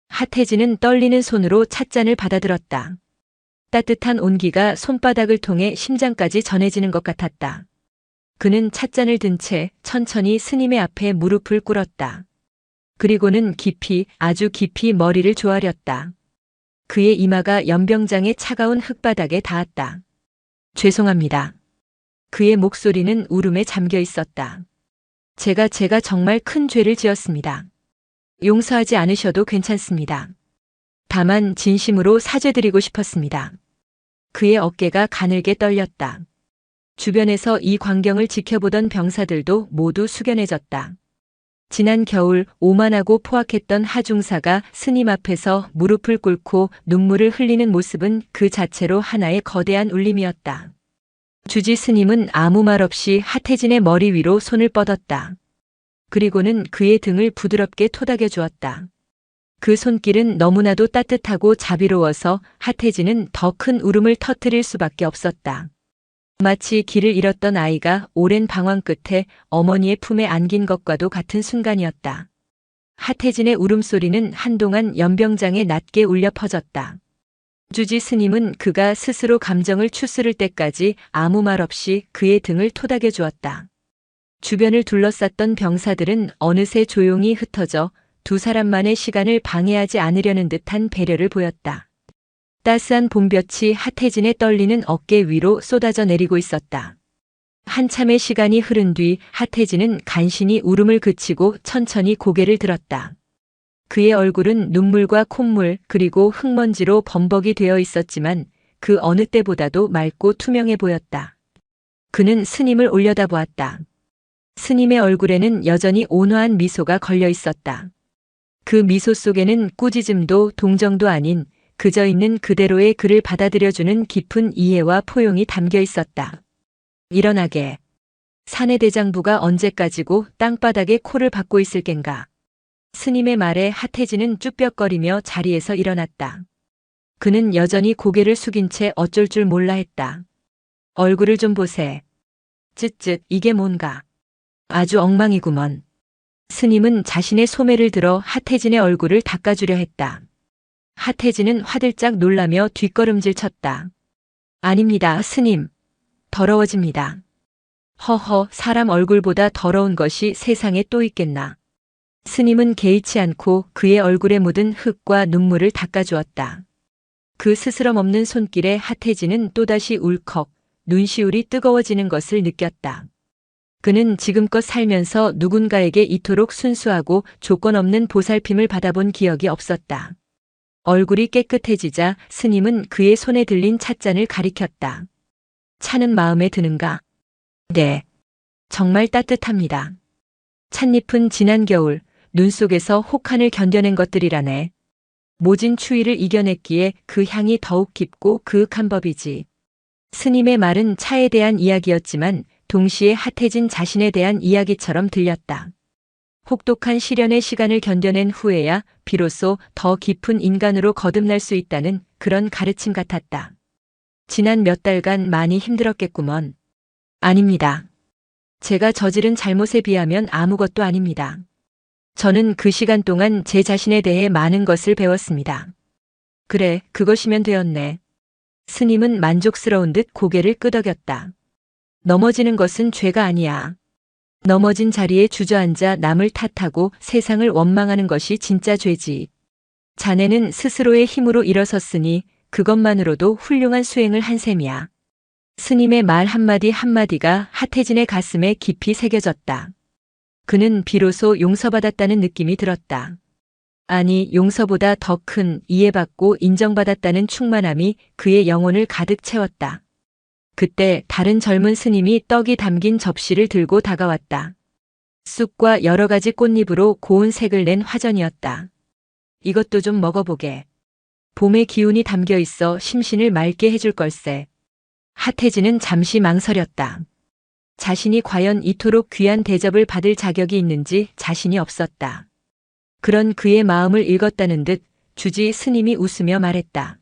하태진은 떨리는 손으로 찻잔을 받아들었다. 따뜻한 온기가 손바닥을 통해 심장까지 전해지는 것 같았다. 그는 찻잔을 든 채 천천히 스님의 앞에 무릎을 꿇었다. 그리고는 깊이, 아주 깊이 머리를 조아렸다. 그의 이마가 연병장의 차가운 흙바닥에 닿았다. 죄송합니다. 그의 목소리는 울음에 잠겨 있었다. 제가 정말 큰 죄를 지었습니다. 용서하지 않으셔도 괜찮습니다. 다만 진심으로 사죄드리고 싶었습니다. 그의 어깨가 가늘게 떨렸다. 주변에서 이 광경을 지켜보던 병사들도 모두 숙연해졌다. 지난 겨울 오만하고 포악했던 하중사가 스님 앞에서 무릎을 꿇고 눈물을 흘리는 모습은 그 자체로 하나의 거대한 울림이었다. 주지 스님은 아무 말 없이 하태진의 머리 위로 손을 뻗었다. 그리고는 그의 등을 부드럽게 토닥여 주었다. 그 손길은 너무나도 따뜻하고 자비로워서 하태진은 더 큰 울음을 터뜨릴 수밖에 없었다. 마치 길을 잃었던 아이가 오랜 방황 끝에 어머니의 품에 안긴 것과도 같은 순간이었다. 하태진의 울음소리는 한동안 연병장에 낮게 울려 퍼졌다. 주지 스님은 그가 스스로 감정을 추스를 때까지 아무 말 없이 그의 등을 토닥여 주었다. 주변을 둘러쌌던 병사들은 어느새 조용히 흩어져 두 사람만의 시간을 방해하지 않으려는 듯한 배려를 보였다. 따스한 봄볕이 하태진의 떨리는 어깨 위로 쏟아져 내리고 있었다. 한참의 시간이 흐른 뒤 하태진은 간신히 울음을 그치고 천천히 고개를 들었다. 그의 얼굴은 눈물과 콧물 그리고 흙먼지로 범벅이 되어 있었지만 그 어느 때보다도 맑고 투명해 보였다. 그는 스님을 올려다보았다. 스님의 얼굴에는 여전히 온화한 미소가 걸려 있었다. 그 미소 속에는 꾸짖음도 동정도 아닌 그저 있는 그대로의 그를 받아들여주는 깊은 이해와 포용이 담겨 있었다. 일어나게. 사내 대장부가 언제까지고 땅바닥에 코를 박고 있을 겐가. 스님의 말에 하태진은 쭈뼛거리며 자리에서 일어났다. 그는 여전히 고개를 숙인 채 어쩔 줄 몰라 했다. 얼굴을 좀 보세. 쯧쯧, 이게 뭔가. 아주 엉망이구먼. 스님은 자신의 소매를 들어 하태진의 얼굴을 닦아주려 했다. 하태진은 화들짝 놀라며 뒷걸음질 쳤다. 아닙니다, 스님. 더러워집니다. 허허, 사람 얼굴보다 더러운 것이 세상에 또 있겠나. 스님은 개의치 않고 그의 얼굴에 묻은 흙과 눈물을 닦아주었다. 그 스스럼 없는 손길에 하태진은 또다시 울컥 눈시울이 뜨거워지는 것을 느꼈다. 그는 지금껏 살면서 누군가에게 이토록 순수하고 조건 없는 보살핌을 받아본 기억이 없었다. 얼굴이 깨끗해지자 스님은 그의 손에 들린 찻잔을 가리켰다. 차는 마음에 드는가? 네. 정말 따뜻합니다. 찻잎은 지난 겨울 눈 속에서 혹한을 견뎌낸 것들이라네. 모진 추위를 이겨냈기에 그 향이 더욱 깊고 그윽한 법이지. 스님의 말은 차에 대한 이야기였지만 동시에 핫해진 자신에 대한 이야기처럼 들렸다. 혹독한 시련의 시간을 견뎌낸 후에야 비로소 더 깊은 인간으로 거듭날 수 있다는 그런 가르침 같았다. 지난 몇 달간 많이 힘들었겠구먼. 아닙니다. 제가 저지른 잘못에 비하면 아무것도 아닙니다. 저는 그 시간 동안 제 자신에 대해 많은 것을 배웠습니다. 그래, 그것이면 되었네. 스님은 만족스러운 듯 고개를 끄덕였다. 넘어지는 것은 죄가 아니야. 넘어진 자리에 주저앉아 남을 탓하고 세상을 원망하는 것이 진짜 죄지. 자네는 스스로의 힘으로 일어섰으니 그것만으로도 훌륭한 수행을 한 셈이야. 스님의 말 한마디 한마디가 핫해진의 가슴에 깊이 새겨졌다. 그는 비로소 용서받았다는 느낌이 들었다. 아니, 용서보다 더 큰 이해받고 인정받았다는 충만함이 그의 영혼을 가득 채웠다. 그때 다른 젊은 스님이 떡이 담긴 접시를 들고 다가왔다. 쑥과 여러 가지 꽃잎으로 고운 색을 낸 화전이었다. 이것도 좀 먹어보게. 봄의 기운이 담겨 있어 심신을 맑게 해줄 걸세. 핫해지는 잠시 망설였다. 자신이 과연 이토록 귀한 대접을 받을 자격이 있는지 자신이 없었다. 그런 그의 마음을 읽었다는 듯 주지 스님이 웃으며 말했다.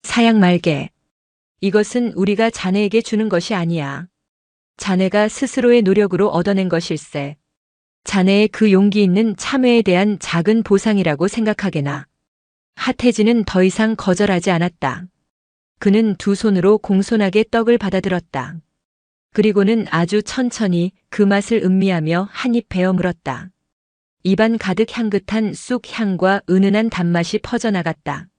사양 말게. 이것은 우리가 자네에게 주는 것이 아니야. 자네가 스스로의 노력으로 얻어낸 것일세. 자네의 그 용기 있는 참회에 대한 작은 보상이라고 생각하게나. 핫해지는 더 이상 거절하지 않았다. 그는 두 손으로 공손하게 떡을 받아들었다. 그리고는 아주 천천히 그 맛을 음미하며 한 입 베어 물었다. 입안 가득 향긋한 쑥 향과 은은한 단맛이 퍼져나갔다.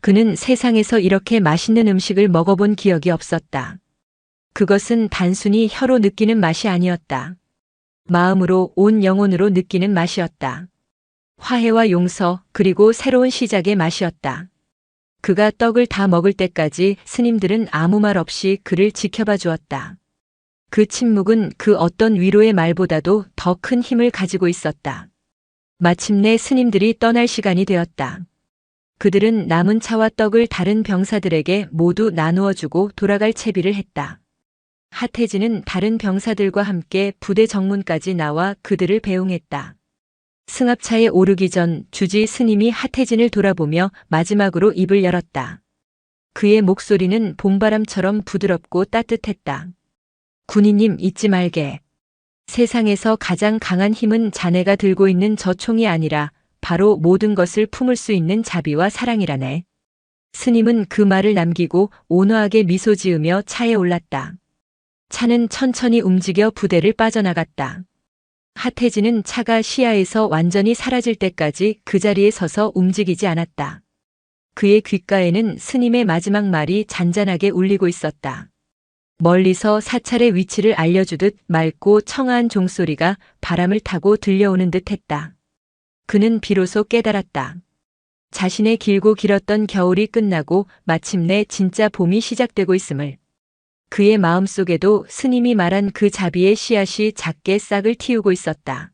그는 세상에서 이렇게 맛있는 음식을 먹어본 기억이 없었다. 그것은 단순히 혀로 느끼는 맛이 아니었다. 마음으로 온 영혼으로 느끼는 맛이었다. 화해와 용서 그리고 새로운 시작의 맛이었다. 그가 떡을 다 먹을 때까지 스님들은 아무 말 없이 그를 지켜봐 주었다. 그 침묵은 그 어떤 위로의 말보다도 더 큰 힘을 가지고 있었다. 마침내 스님들이 떠날 시간이 되었다. 그들은 남은 차와 떡을 다른 병사들에게 모두 나누어 주고 돌아갈 채비를 했다. 핫해지는 다른 병사들과 함께 부대 정문까지 나와 그들을 배웅했다. 승합차에 오르기 전 주지 스님이 핫해진을 돌아보며 마지막으로 입을 열었다. 그의 목소리는 봄바람처럼 부드럽고 따뜻했다. 군인님, 잊지 말게. 세상에서 가장 강한 힘은 자네가 들고 있는 저 총이 아니라 바로 모든 것을 품을 수 있는 자비와 사랑이라네. 스님은 그 말을 남기고 온화하게 미소 지으며 차에 올랐다. 차는 천천히 움직여 부대를 빠져나갔다. 핫해지는 차가 시야에서 완전히 사라질 때까지 그 자리에 서서 움직이지 않았다. 그의 귓가에는 스님의 마지막 말이 잔잔하게 울리고 있었다. 멀리서 사찰의 위치를 알려주듯 맑고 청아한 종소리가 바람을 타고 들려오는 듯 했다. 그는 비로소 깨달았다. 자신의 길고 길었던 겨울이 끝나고 마침내 진짜 봄이 시작되고 있음을. 그의 마음속에도 스님이 말한 그 자비의 씨앗이 작게 싹을 틔우고 있었다.